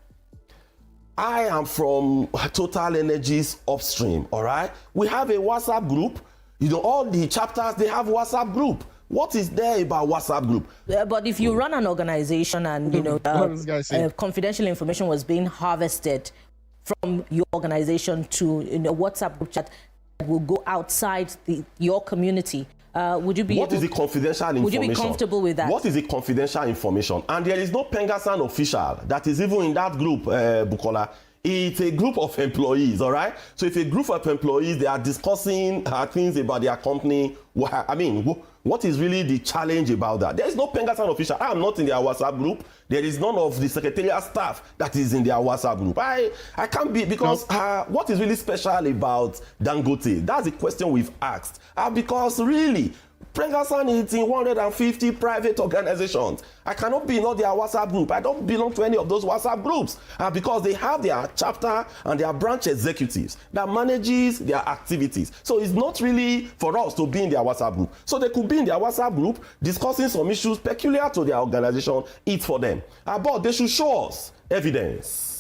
I am from Total Energies upstream, all right? We have a WhatsApp group. You know, all the chapters, they have WhatsApp group. What is there about WhatsApp group? But if you run an organization and, you know, confidential information was being harvested from your organization to, you know, WhatsApp group chat that will go outside your community, would you be What is the confidential information? Would you be comfortable with that? What is the confidential information? And there is no Pengasan official that is even in that group, Bukola. It's a group of employees, all right? So if a group of employees, they are discussing things about their company, what is really the challenge about that? There is no Pengasan official. I am not in their WhatsApp group. There is none of the secretarial staff that is in their WhatsApp group. I can't be, because what is really special about Dangote? That's the question we've asked. Because really, Pengasan is in 150 private organizations. I cannot be in all their WhatsApp group. I don't belong to any of those WhatsApp groups because they have their chapter and their branch executives that manages their activities. So it's not really for us to be in their WhatsApp group. So they could be in their WhatsApp group discussing some issues peculiar to their organization. It's for them. But they should show us evidence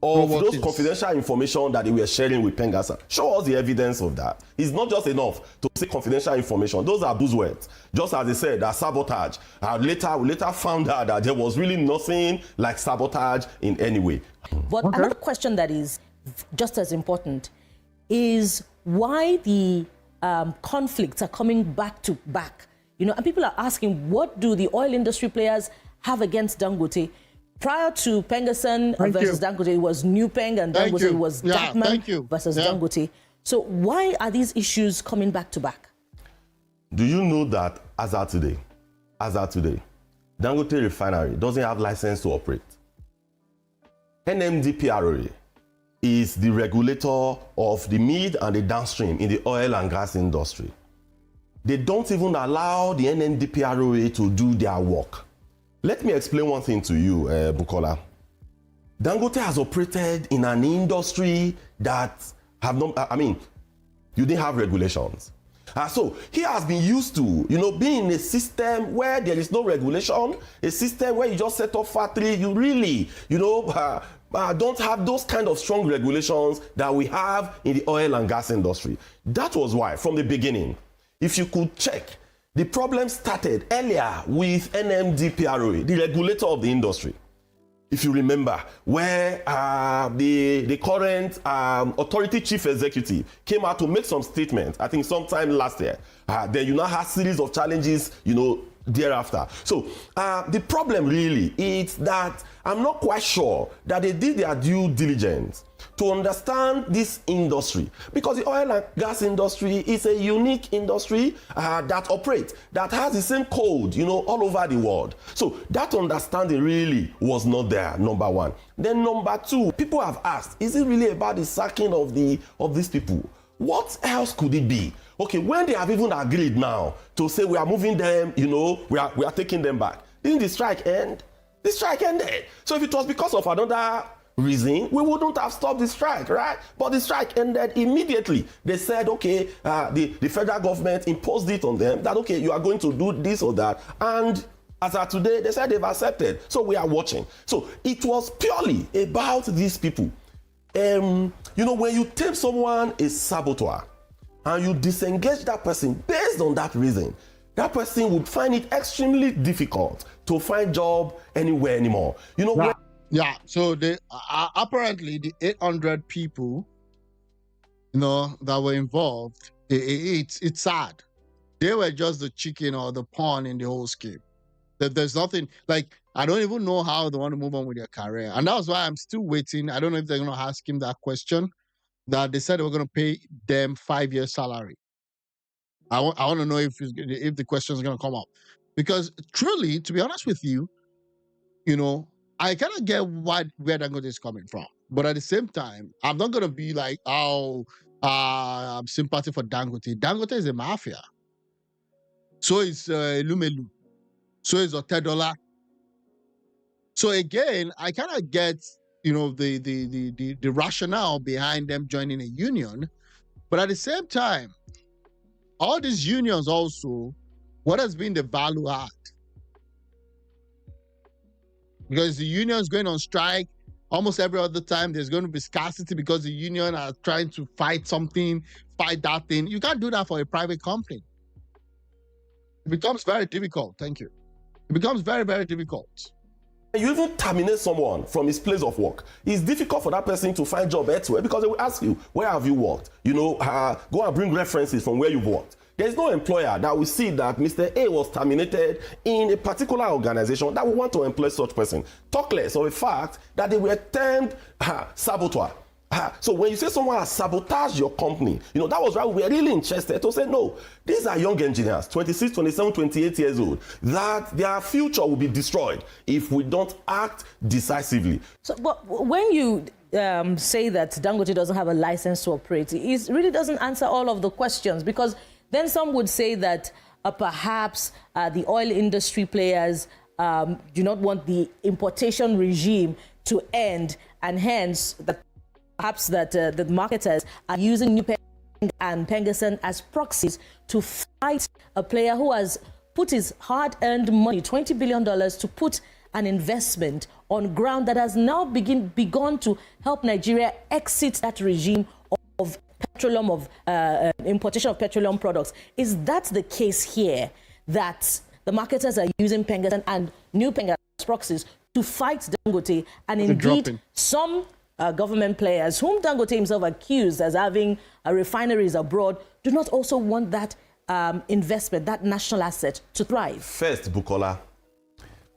of those confidential information that they were sharing with Pengasan. Show us the evidence of that. It's not just enough to say confidential information. Those are buzzwords. Just as they said, that sabotage. We later found out that there was really nothing like sabotage in any way. But another question that is just as important is why the conflicts are coming back to back. And people are asking, what do the oil industry players have against Dangote? Prior to Pengasan versus Dangote, it was Nupeng, and Dangote was Darkman versus Dangote. So why are these issues coming back to back? Do you know that as of today, Dangote refinery doesn't have license to operate? NMDPRA is the regulator of the mid and the downstream in the oil and gas industry. They don't even allow the NMDPRA to do their work. Let me explain one thing to you, Bukola. Dangote has operated in an industry that you didn't have regulations. So he has been used to, being in a system where there is no regulation, a system where you just set up factory, you really, don't have those kind of strong regulations that we have in the oil and gas industry. That was why, from the beginning, if you could check, the problem started earlier with NMDPRA, the regulator of the industry. If you remember, where the current authority chief executive came out to make some statements, I think sometime last year. Then you now have a series of challenges, thereafter. So the problem really is that I'm not quite sure that they did their due diligence to understand this industry, because the oil and gas industry is a unique industry that operates, that has the same code, all over the world. So that understanding really was not there, number one. Then number two, people have asked, is it really about the sacking of these people? What else could it be? Okay, when they have even agreed now to say we are moving them, we are taking them back, didn't the strike end? The strike ended. So if it was because of another reason, we wouldn't have stopped the strike, right? But the strike ended immediately. They said, okay, the federal government imposed it on them that, okay, you are going to do this or that. And as of today, they said they've accepted. So we are watching. So it was purely about these people. When you tell someone a saboteur and you disengage that person based on that reason, that person would find it extremely difficult to find job anywhere anymore. So they apparently the 800 people, that were involved, it's sad. They were just the chicken or the pawn in the whole scheme. That there's nothing like, I don't even know how they want to move on with their career, and that's why I'm still waiting. I don't know if they're going to ask him that question that they said they were going to pay them 5 years salary. I want to know if the question is going to come up, because truly, to be honest with you, I kind of get where Dangote is coming from, but at the same time, I'm not going to be like, I'm sympathy for Dangote. Dangote is a mafia. So is Lumelu. So is Otedola. So again, I kind of get, the rationale behind them joining a union, but at the same time, all these unions also, what has been the value add? Because the union is going on strike almost every other time. There's going to be scarcity because the union are trying to fight something, fight that thing. You can't do that for a private company. It becomes very difficult. Thank you. It becomes very, very difficult. You even terminate someone from his place of work. It's difficult for that person to find job elsewhere because they will ask you, where have you worked? Go and bring references from where you've worked. there's no employer that will see that Mr. A was terminated in a particular organization that will want to employ such person. Talk less of the fact that they were termed saboteur. So when you say someone has sabotaged your company, that was why we were really interested to say, no, these are young engineers, 26, 27, 28 years old, that their future will be destroyed if we don't act decisively. So, but when you say that Dangote doesn't have a license to operate, it really doesn't answer all of the questions, because then some would say that perhaps the oil industry players do not want the importation regime to end, and hence perhaps that the marketers are using Nurtw and Pengassan as proxies to fight a player who has put his hard-earned money, $20 billion, to put an investment on ground that has now begun to help Nigeria exit that regime of petroleum, of importation of petroleum products. Is that the case here, that the marketers are using Pengassan and Nurtw as proxies to fight Dangote, and indeed some government players, whom Dangote himself accused as having refineries abroad, do not also want that investment, that national asset, to thrive? First, Bukola,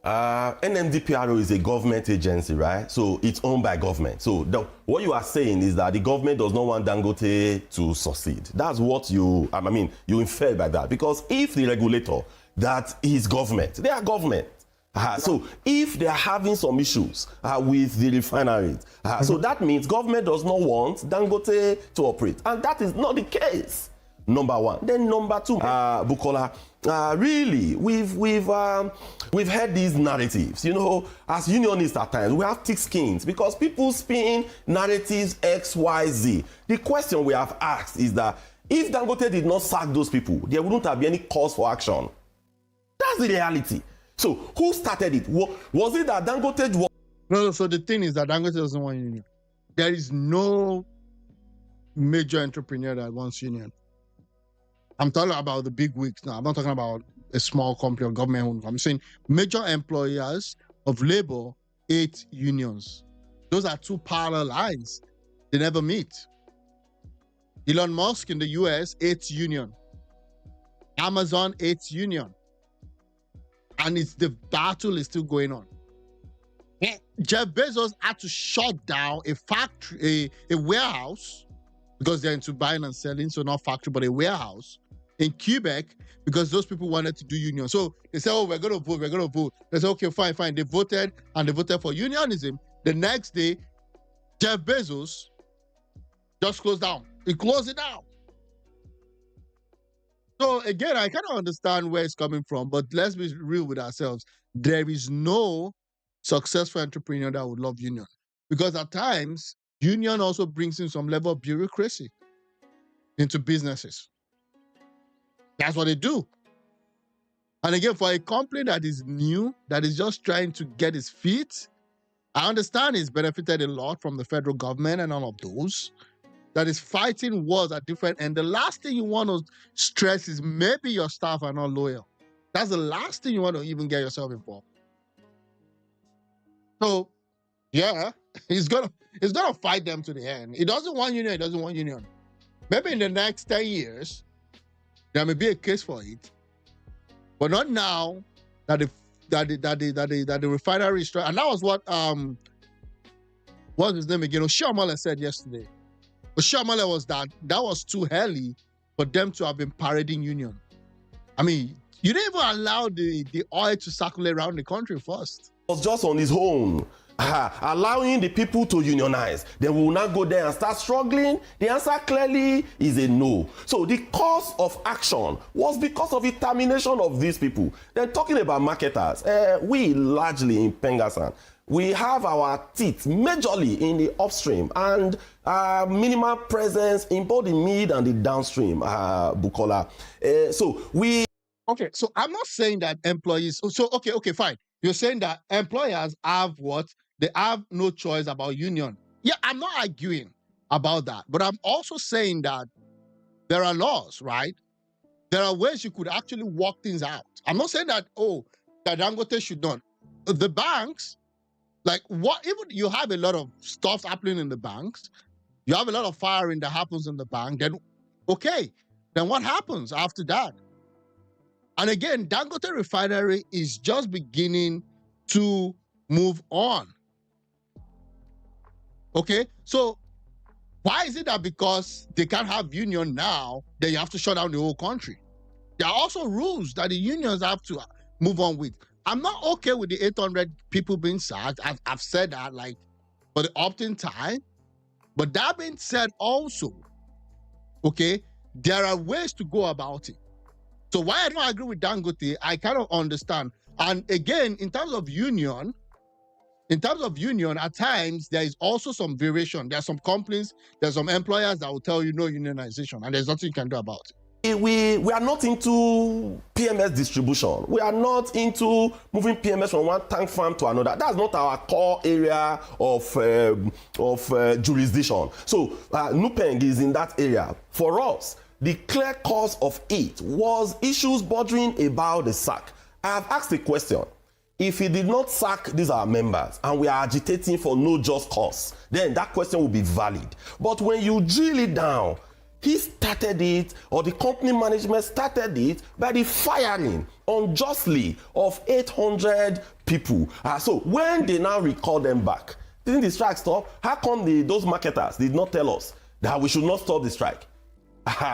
NMDPRO is a government agency, right? So it's owned by government. So what you are saying is that the government does not want Dangote to succeed. That's what you infer by that. Because if the regulator, that is government, they are government. So if they are having some issues with the refineries, so that means government does not want Dangote to operate. And that is not the case, number one. Then number two, Bukola, really, we've heard these narratives. As unionists at times, we have thick skins because people spin narratives X, Y, Z. The question we have asked is that if Dangote did not sack those people, there wouldn't have been any cause for action. That's the reality. So who started it? Was it that Dangote was? No, so the thing is that Dangote doesn't want union. There is no major entrepreneur that wants union. I'm talking about the big wigs now. I'm not talking about a small company or government. I'm saying major employers of labor hate unions. Those are two parallel lines. They never meet. Elon Musk in the US hates union. Amazon hates union. And the battle is still going on. Jeff Bezos had to shut down a factory, a warehouse, because they're into buying and selling, so not factory, but a warehouse in Quebec, because those people wanted to do union. So they said, oh, we're going to vote. They said, okay, fine. They voted, and they voted for unionism. The next day, Jeff Bezos just closed down. He closed it down. So again, I kind of understand where it's coming from, but let's be real with ourselves. There is no successful entrepreneur that would love union, because at times, union also brings in some level of bureaucracy into businesses. That's what they do. And again, for a company that is new, that is just trying to get its feet, I understand it's benefited a lot from the federal government and all of those, that is fighting wars at different ends. The last thing you want to stress is maybe your staff are not loyal. That's the last thing you want to even get yourself involved. So, yeah, he's gonna fight them to the end. He doesn't want union. He doesn't want union. Maybe in the next 10 years, there may be a case for it, but not now. That the refinery is trying. And that was what what's his name again? Oshiomhole said yesterday. Oshiomhole was that was too early for them to have been parading union. I mean, you didn't even allow the oil to circulate around the country first. Was just on his own, allowing the people to unionize. Then we will not go there and start struggling. The answer clearly is a no. So the cause of action was because of the termination of these people. Then talking about marketers, we largely in Pengassan, we have our teeth majorly in the upstream and minimal presence in both the mid and the downstream, Bukola. Okay, so I'm not saying that employees. So okay, fine. You're saying that employers have what? They have no choice about union. Yeah, I'm not arguing about that. But I'm also saying that there are laws, right? There are ways you could actually work things out. I'm not saying that, that Dangote should not. The banks, even you have a lot of stuff happening in the banks, you have a lot of firing that happens in the bank, then okay. then what happens after that? And again, Dangote Refinery is just beginning to move on. Okay, so why is it that because they can't have union now, then you have to shut down the whole country? There are also rules that the unions have to move on with. I'm not okay with the 800 people being sacked. I've said that, like, for the opt-in time. But that being said also, okay, there are ways to go about it. So why I don't agree with Dangote, I kind of understand. And again, in terms of union, at times, there is also some variation. There are some companies, there's some employers that will tell you no unionization, and there's nothing you can do about it. We are not into PMS distribution. We are not into moving PMS from one tank farm to another. That's not our core area of jurisdiction. So Nupeng is in that area. For us, the clear cause of it was issues bordering about the sack. I have asked a question. If he did not sack these our members and we are agitating for no just cause, then that question will be valid. But when you drill it down, he started it, or the company management started it by the firing unjustly of 800 people. So when they now recall them back, didn't the strike stop? How come those marketers did not tell us that we should not stop the strike?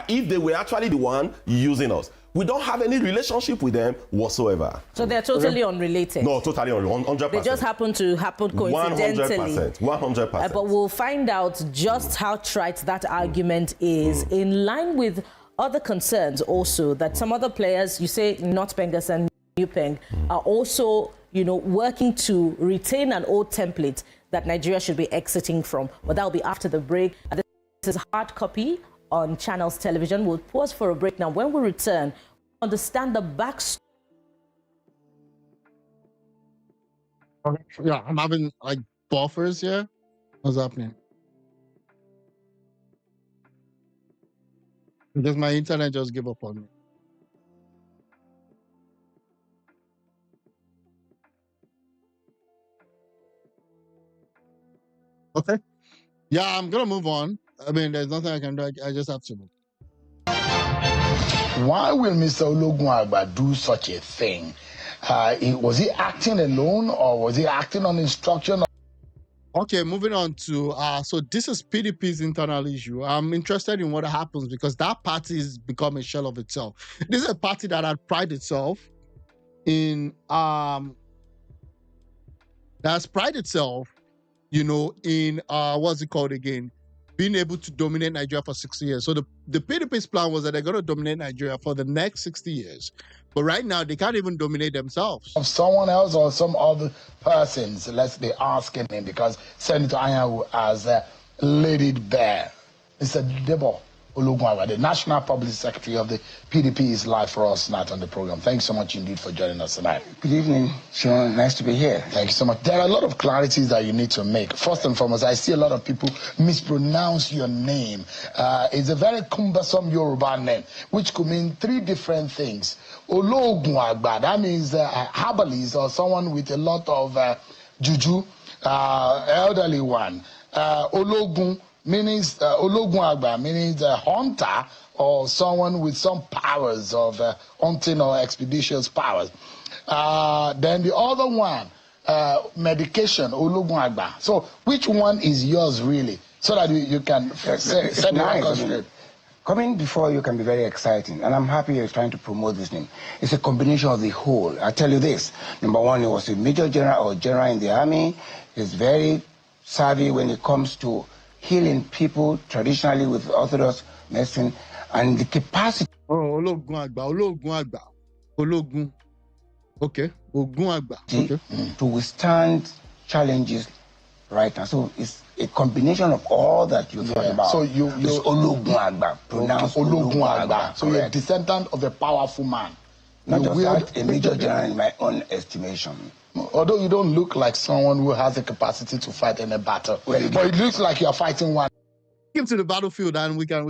If they were actually the one using us. We don't have any relationship with them whatsoever. So they're totally unrelated? No, totally unrelated, 100%. They just happen to happen coincidentally. 100%. But we'll find out just how trite that argument is in line with other concerns also that some other players, you say Nurtw and Nupeng, are also, working to retain an old template that Nigeria should be exiting from. But that will be after the break. This is hard copy on Channels Television. We'll pause for a break now. When we return, understand the backstory. Yeah, I'm having like buffers here. What's happening? Because my internet just gave up on me. Okay. Yeah, I'm gonna move on. I mean, there's nothing I can do. I just have to move. Why will Mr. Ologunagba do such a thing? Was he acting alone, or was he acting on instruction? Okay, moving on to, so this is PDP's internal issue. I'm interested in what happens because that party has become a shell of itself. This is a party that had prided itself in, that's pride itself, in, what's it called again? Being able to dominate Nigeria for 60 years. So the PDP's plan was that they're going to dominate Nigeria for the next 60 years. But right now, they can't even dominate themselves. Of someone else or some other persons, let's be asking him, because Senator Anyanwu has laid it bare. Mr. Debo Ologunagba, the National Public Secretary of the PDP, is live for us tonight on the program. Thanks so much indeed for joining us tonight. Good evening, Sean. Nice to be here. Thank you so much. There are a lot of clarities that you need to make. First and foremost, I see a lot of people mispronounce your name. It's a very cumbersome Yoruba name, which could mean three different things. Ologunagba, that means herbalist or someone with a lot of juju, elderly one. Ologun means Ologunagba means a hunter or someone with some powers of hunting or expeditious powers. Then the other one, medication, Ologunagba. So which one is yours really? So that you can set the record straight. Coming before you can be very exciting, and I'm happy you're trying to promote this name. It's a combination of the whole. I tell you this. Number one, he was a major general or general in the army. He's very savvy when it comes to healing people traditionally with orthodox medicine, and the capacity. Ologunagba. Ologun. Okay. Ogunagba. Okay. To withstand challenges right now. So it's a combination of all that you thought about. So you're Ologunagba, pronounced Ologunagba. So you're a descendant of a powerful man. Not just that, a major general in my own estimation. Although you don't look like someone who has the capacity to fight in a battle, but it looks like you're fighting one. Give to the battlefield and we can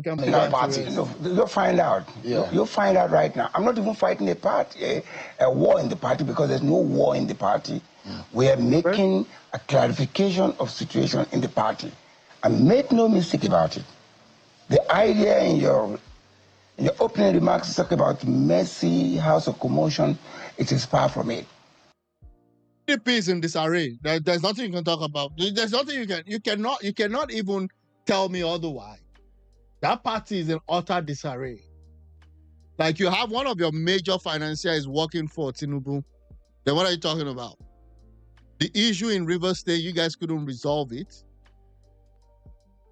party. You'll find out. Yeah. You'll find out right now. I'm not even fighting a party, a war in the party, because there's no war in the party. We are making a clarification of situation in the party. And make no mistake about it. The idea in In your opening remarks, you talk about mercy, house of commotion. It is far from it. PDP is in disarray. There's nothing you can talk about. There's nothing you cannot even tell me otherwise. That party is in utter disarray. Like, you have one of your major financiers working for Tinubu. Then what are you talking about? The issue in Rivers State, you guys couldn't resolve it.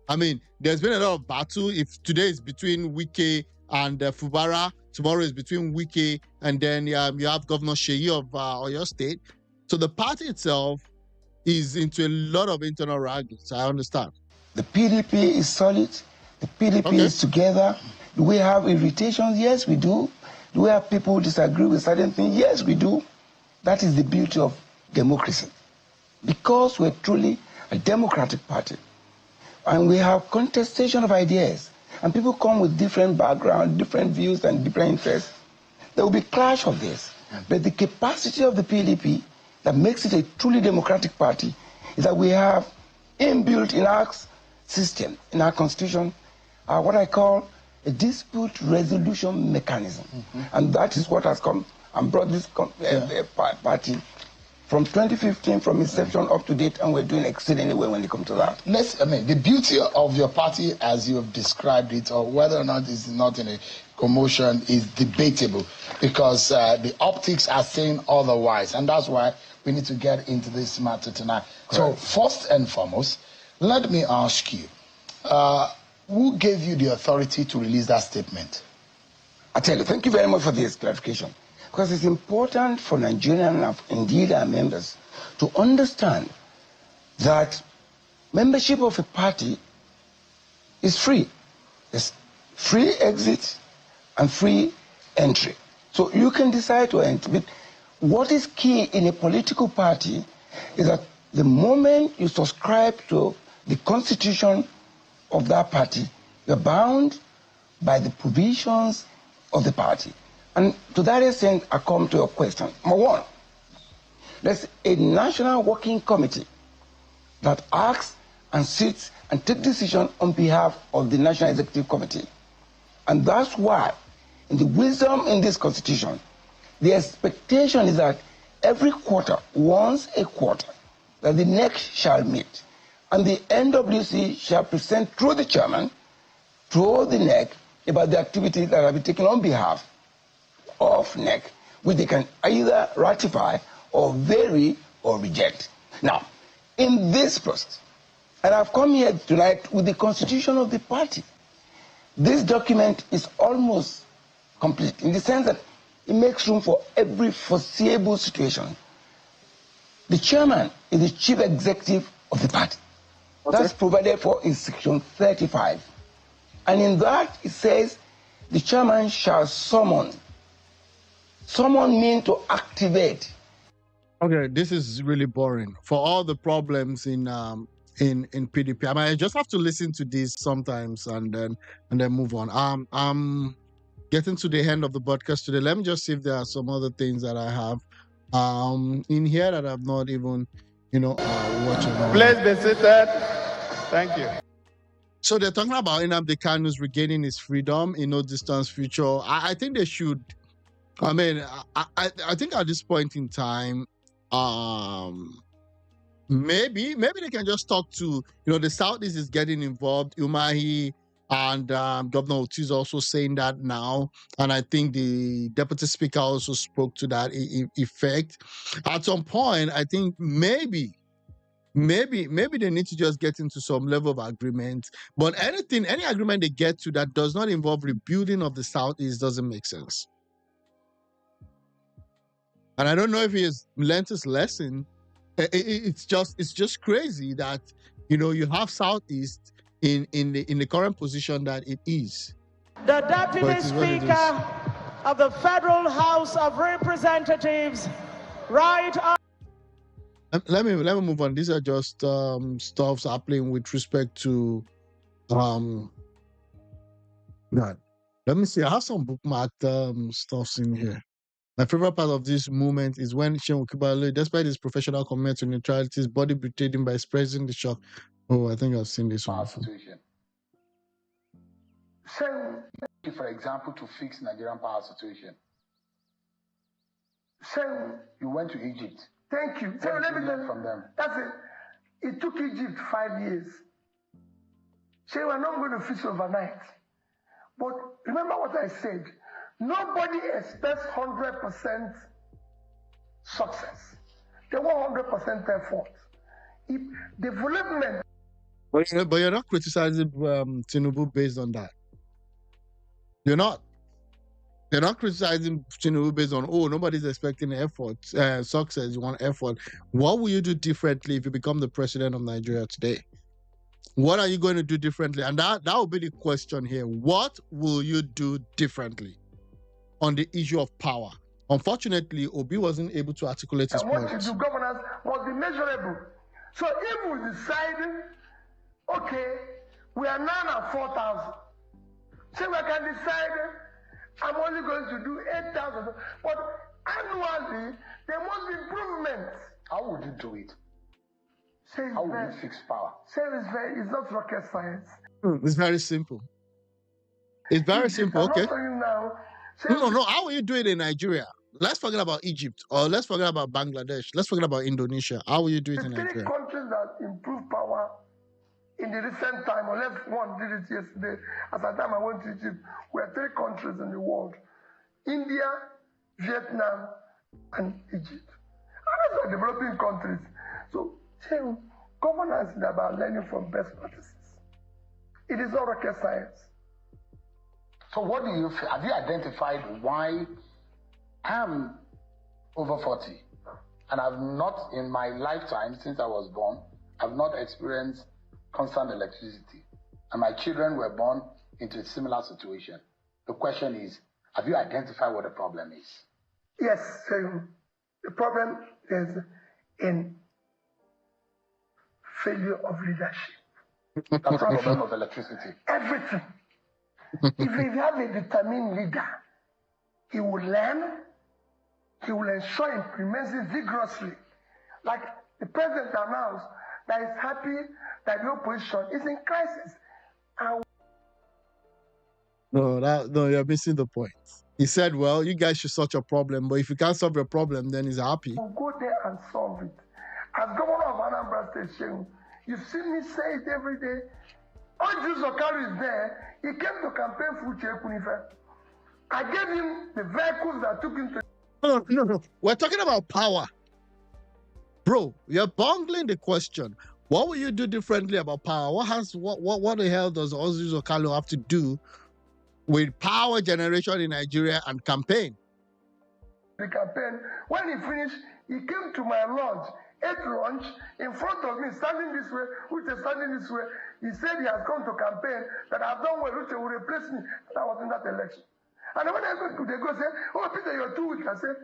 I mean, there's been a lot of battle. If today is between Wike and Fubara, tomorrow is between Wike and then you have Governor Sheyi of Oyo State. So the party itself is into a lot of internal wrangles. I understand. The PDP is solid. The PDP is together. Do we have irritations? Yes, we do. Do we have people who disagree with certain things? Yes, we do. That is the beauty of democracy. Because we're truly a democratic party, and we have contestation of ideas, and people come with different backgrounds, different views, and different interests, there will be clash of this. But the capacity of the PDP that makes it a truly democratic party is that we have inbuilt in our system, in our constitution, what I call a dispute resolution mechanism. And that is what has come and brought this party from 2015, from inception up to date, and we're doing exceedingly well when it comes to that. The beauty of your party, as you have described it, or whether or not it's not in a commotion, is debatable, because the optics are saying otherwise, and that's why we need to get into this matter tonight. Correct. So first and foremost, let me ask you, who gave you the authority to release that statement? I tell you, thank you very much for this clarification. Because it's important for Nigerian and indeed our members to understand that membership of a party is free. There's free exit and free entry. So you can decide to enter. But what is key in a political party is that the moment you subscribe to the constitution of that party, you're bound by the provisions of the party. And to that extent, I come to your question. Number one, there's a national working committee that acts and sits and takes decisions on behalf of the National Executive Committee. And that's why, in the wisdom in this constitution, the expectation is that every quarter, once a quarter, that the NEC shall meet. And the NWC shall present through the chairman, through the NEC, about the activities that have been taken on behalf of NEC, which they can either ratify or vary or reject. Now, in this process, and I've come here tonight with the constitution of the party, this document is almost complete in the sense that it makes room for every foreseeable situation. The chairman is the chief executive of the party. That's provided for in section 35. And in that, it says the chairman shall summon. Summon means to activate. Okay, this is really boring. For all the problems in PDP, I mean, I just have to listen to this sometimes and then move on. I'm getting to the end of the podcast today. Let me just see if there are some other things that I have in here that I'm not even, watching. Please be seated. Thank you. So they're talking about Nnamdi Kanu's regaining his freedom in no distance future. I think they should. I mean, I think at this point in time, maybe they can just talk to, the Southeast is getting involved. Umahi and Governor Oti is also saying that now. And I think the Deputy Speaker also spoke to that effect. At some point, I think maybe they need to just get into some level of agreement. But any agreement they get to that does not involve rebuilding of the Southeast doesn't make sense. And I don't know if he has learned his lesson. It's just crazy that you have Southeast in the current position that it is. The Deputy Speaker of the Federal House of Representatives, right on. Let me move on. These are just stuffs happening with respect to God. Let me see. I have some bookmarked stuffs in here. My favorite part of this movement is when Shehu Kibale, despite his professional commitment to neutrality, his body betrayed him by expressing the shock. Oh, I think I've seen this one before. for example, to fix Nigerian power situation? So you went to Egypt. Thank you. So let me learn from them. That's it. It took Egypt 5 years. So we're not going to fix overnight. But remember what I said. Nobody expects 100% success. They want 100% effort. If development. But you're not criticizing Tinubu based on that. You're not. They're not criticizing Tinubu based on, oh, nobody's expecting effort, success, you want effort. What will you do differently if you become the president of Nigeria today? What are you going to do differently? And that will be the question here. What will you do differently on the issue of power? Unfortunately, Obi wasn't able to articulate his point. What you do governance must be measurable. So if we decide, okay, we are now at 4,000, so we can decide I'm only going to do 8,000, but annually there must be improvements. How would you do it? How would you fix power? It's not rocket science. It's very simple. It's very simple. Okay. Now, no. How will you do it in Nigeria? Let's forget about Egypt, or let's forget about Bangladesh. Let's forget about Indonesia. How will you do it in Nigeria? The 3 countries that improve power in the recent time, unless one did it yesterday, at the time I went to Egypt, we are 3 countries in the world: India, Vietnam, and Egypt. And those are developing countries. So, governance is about learning from best practices. It is not rocket science. So what do you feel? Have you identified why I'm over 40 and I've not, in my lifetime since I was born, I've not experienced constant electricity, and my children were born into a similar situation? The question is, have you identified what the problem is? Yes, the problem is in failure of leadership. That's the problem of electricity. Everything. If you have a determined leader, he will learn, he will ensure implements it vigorously. Like the president announced that he's happy that the opposition is in crisis. No, you're missing the point. He said, well, you guys should solve your problem, but if you can't solve your problem, then he's happy. We'll go there and solve it. As governor of Anambra State, you see me say it every day. Oju Zokari is there. He came to campaign for Chekunife. I gave him the vehicles that took him to... No. We're talking about power. Bro, you're bungling the question. What will you do differently about power? What the hell does Oju Zokalo have to do with power generation in Nigeria and campaign? The campaign, when he finished, he came to my lodge, ate lunch in front of me, standing this way, Uche standing this way. He said he has come to campaign, that I've done well, Uche will replace me. And I was in that election. And when I go to, they go say, oh, Peter, you're too weak. I said,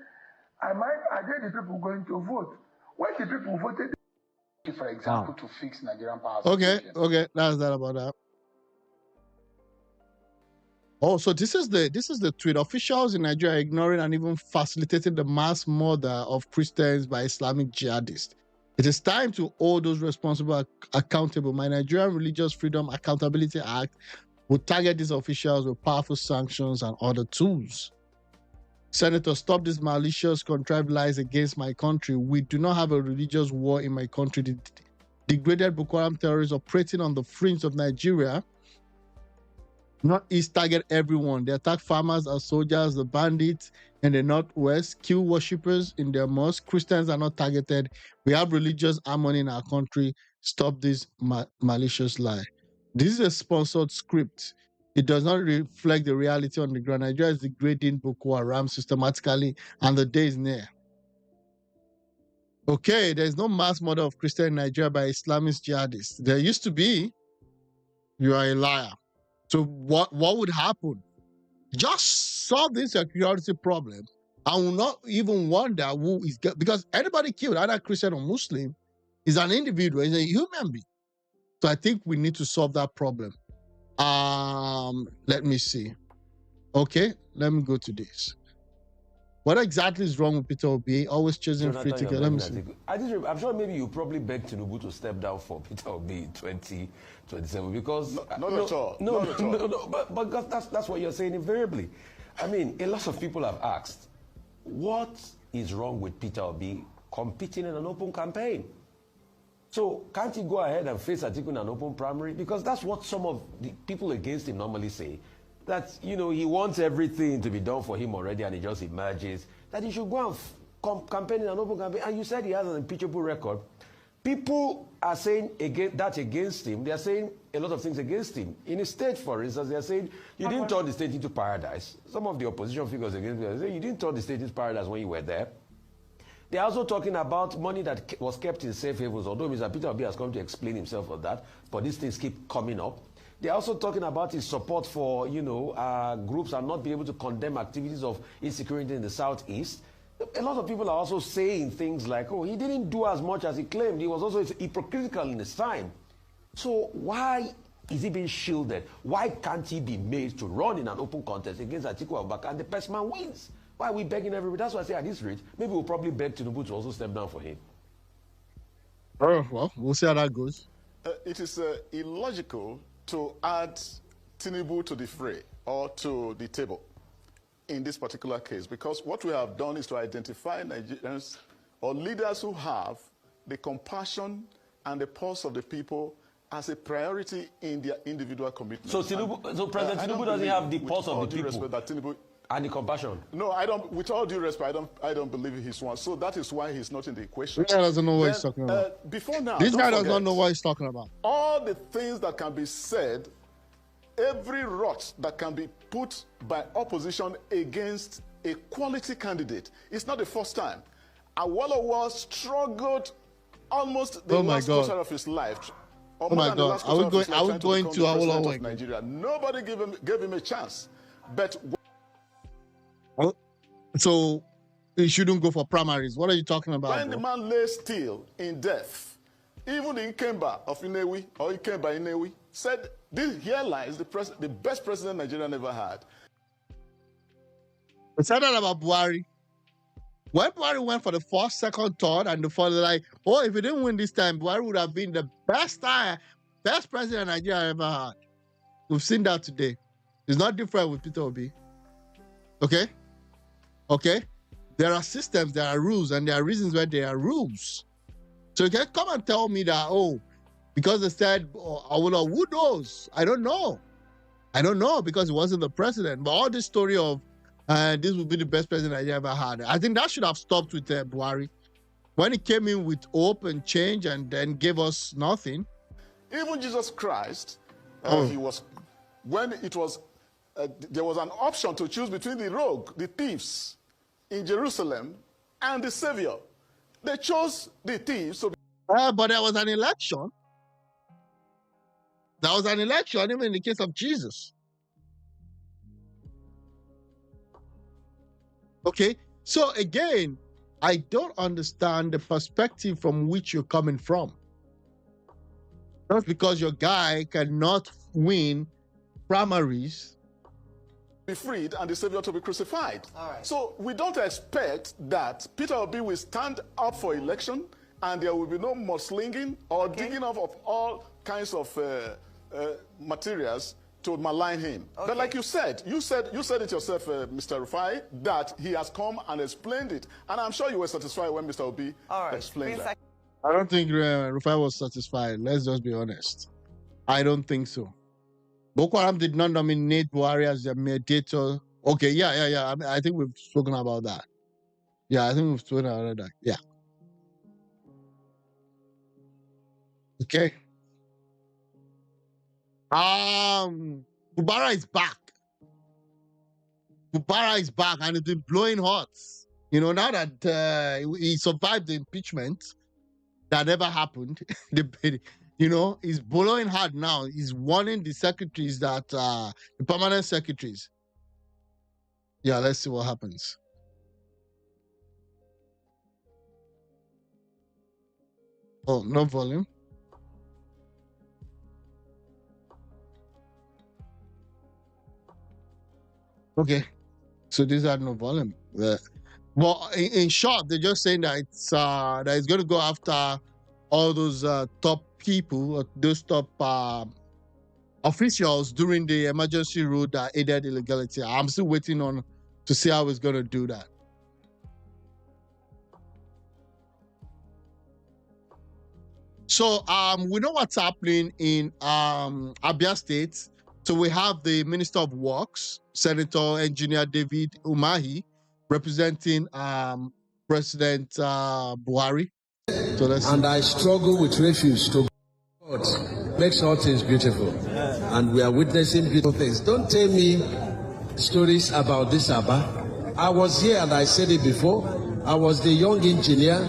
I did the people going to vote. When the people voted, for example, to fix Nigerian power situation. Okay, that's that about that. Oh, so this is the tweet. Officials in Nigeria ignoring and even facilitating the mass murder of Christians by Islamic jihadists. It is time to hold those responsible accountable. My Nigerian Religious Freedom Accountability Act will target these officials with powerful sanctions and other tools. Senator, stop these malicious, contrived lies against my country. We do not have a religious war in my country. The degraded Boko Haram terrorists operating on the fringe of Nigeria, Northeast, target everyone. They attack farmers and soldiers, the bandits in the Northwest, kill worshippers in their mosque. Christians are not targeted. We have religious harmony in our country. Stop this malicious lie. This is a sponsored script. It does not reflect the reality on the ground. Nigeria is degrading Boko Haram systematically, and the day is near. Okay, there's no mass murder of Christians in Nigeria by Islamist jihadists. There used to be. You are a liar. So what would happen? Just solve this security problem. I will not even wonder who is, because anybody killed, either Christian or Muslim, is an individual, is a human being. So I think we need to solve that problem. Let me see. Okay, let me go to this. What exactly is wrong with Peter Obi? Always choosing free ticket. Let me see. I'm sure maybe you probably beg Tinubu to step down for Peter Obi in 2027 because not at all. But that's what you're saying invariably. I mean, a lot of people have asked, what is wrong with Peter Obi competing in an open campaign? So can't he go ahead and face Atiku in an open primary? Because that's what some of the people against him normally say. That, you know, he wants everything to be done for him already and he just emerges. That he should go and campaign in an open campaign. And you said he has an impeachable record. People are saying that against him. They are saying a lot of things against him. In his state, for instance, they are saying, you didn't turn the state into paradise. Some of the opposition figures against him are saying, you didn't turn the state into paradise when you were there. They're also talking about money that was kept in safe havens, although Mr. Peter Obi has come to explain himself on that, but these things keep coming up. They're also talking about his support for, you know, groups and not be able to condemn activities of insecurity in the Southeast. A lot of people are also saying things like, oh, he didn't do as much as he claimed. He was also hypocritical in his time. So why is he being shielded? Why can't he be made to run in an open contest against Atiku Abubakar and the best man wins? Why are we begging everybody? That's why I say at this rate, maybe we'll probably beg Tinubu to also step down for him. Oh, well, we'll see how that goes. It is illogical to add Tinubu to the fray or to the table in this particular case, because what we have done is to identify Nigerians or leaders who have the compassion and the pulse of the people as a priority in their individual commitments. So President Tinubu doesn't have the pulse of the people that Tinubu and the compassion. No, I don't. With all due respect, I don't believe he's one. So that is why he's not in the equation. This guy doesn't know what he's talking about. Before now, this guy does not know what he's talking about. All the things that can be said, every rot that can be put by opposition against a quality candidate. It's not the first time. Awolowo struggled almost the last quarter of his life. Oh my God! I was going to Awolowo. Nigeria. Nobody gave him a chance, but. So he shouldn't go for primaries. What are you talking about? When the man lay still in death, even the Ikemba of Inewi or Ikemba Inewi said, here lies the best president Nigeria never had. They said that about Buhari. When Buhari went for the first, second, third, and the fourth, like, oh, if he didn't win this time, Buhari would have been the best president Nigeria ever had. We've seen that today. It's not different with Peter Obi. Okay? Okay? There are systems, there are rules, and there are reasons why there are rules. So you can't come and tell me that, oh, because they said, oh, who knows? I don't know. I don't know because he wasn't the president. But all this story of this will be the best president I ever had, I think that should have stopped with Buhari. When he came in with hope and change and then gave us nothing. Even Jesus Christ, he was, when it was, there was an option to choose between the rogue, the thieves in Jerusalem, and the Savior. They chose the thieves. So but there was an election. There was an election, even in the case of Jesus. Okay, so again, I don't understand the perspective from which you're coming from. Just because your guy cannot win primaries, be freed and the Savior to be crucified. All right. So we don't expect that Peter Obi will stand up for election and there will be no mudslinging or digging up of all kinds of materials to malign him. Okay. But like you said it yourself, Mr. Rufai, that he has come and explained it. And I'm sure you were satisfied when Mr. Obi explained that. I don't think Rufai was satisfied. Let's just be honest. I don't think so. Boko Haram did not nominate Buhari as their mediator. Okay, yeah. I think we've spoken about that. Yeah, I think we've spoken about that. Yeah. Okay. Kubara is back. Kubara is back and it's been blowing hot. You know, now that he survived the impeachment that never happened, you know, he's blowing hard now. He's warning the secretaries that, the permanent secretaries. Yeah, let's see what happens. Oh, no volume. Okay, so these are no volume. Well, in short, they're just saying that it's going to go after all those top people, those top officials during the emergency rule that aided illegality. I'm still waiting on to see how it's going to do that. So we know what's happening in Abia State. So we have the Minister of Works, Senator Engineer David Umahi, representing President Buhari. So and I struggle with refuse to God makes all things beautiful. And we are witnessing beautiful things. Don't tell me stories about this Abba. I was here and I said it before. I was the young engineer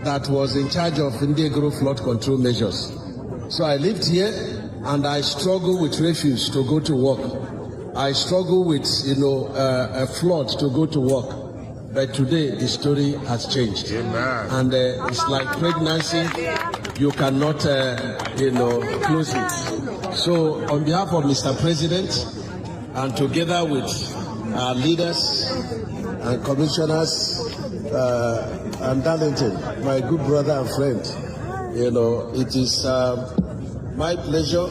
that was in charge of Indegro flood control measures. So I lived here and I struggle with refuse to go to work. I struggle with, a flood to go to work. But today the story has changed. Amen. And it's like pregnancy, you cannot, close it. So on behalf of Mr. President, and together with our leaders and commissioners, and Darlington, my good brother and friend, it is my pleasure,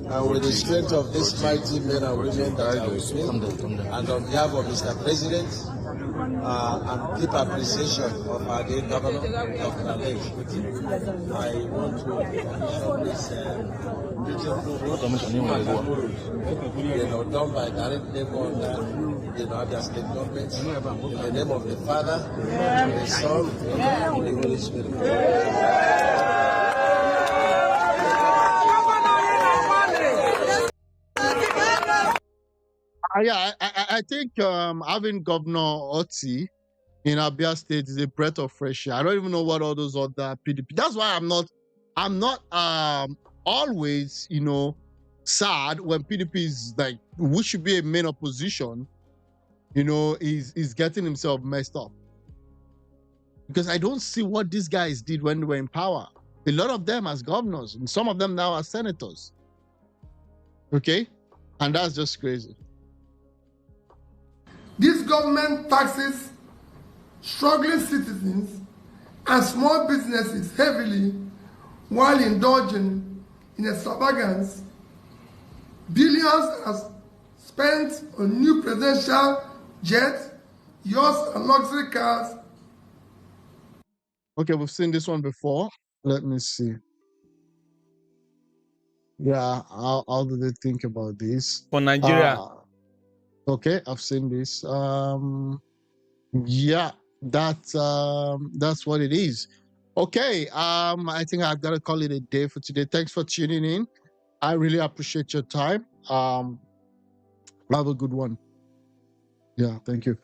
and with the strength of this mighty men and women that are with me, and on behalf of Mr. President, and deep appreciation of our dear Governor, Dr. Alex, I want to commission this beautiful done by direct labor on Abia State government, in the name of the Father, the Son, and the Holy Spirit. Yeah, I think having Governor Oti in Abia State is a breath of fresh air. I don't even know what all those other PDP. That's why I'm not always, sad when PDP is like, who should be a main opposition, is getting himself messed up. Because I don't see what these guys did when they were in power. A lot of them as governors, and some of them now as senators. Okay? And that's just crazy. This government taxes struggling citizens and small businesses heavily while indulging in extravagance. Billions are spent on new presidential jets, yachts, and luxury cars. Okay, we've seen this one before. Let me see. Yeah, how do they think about this? For Nigeria. Okay, I've seen this. Yeah, that's what it is. Okay, I think I've got to call it a day for today. Thanks for tuning in. I really appreciate your time. Have a good one. Yeah, thank you.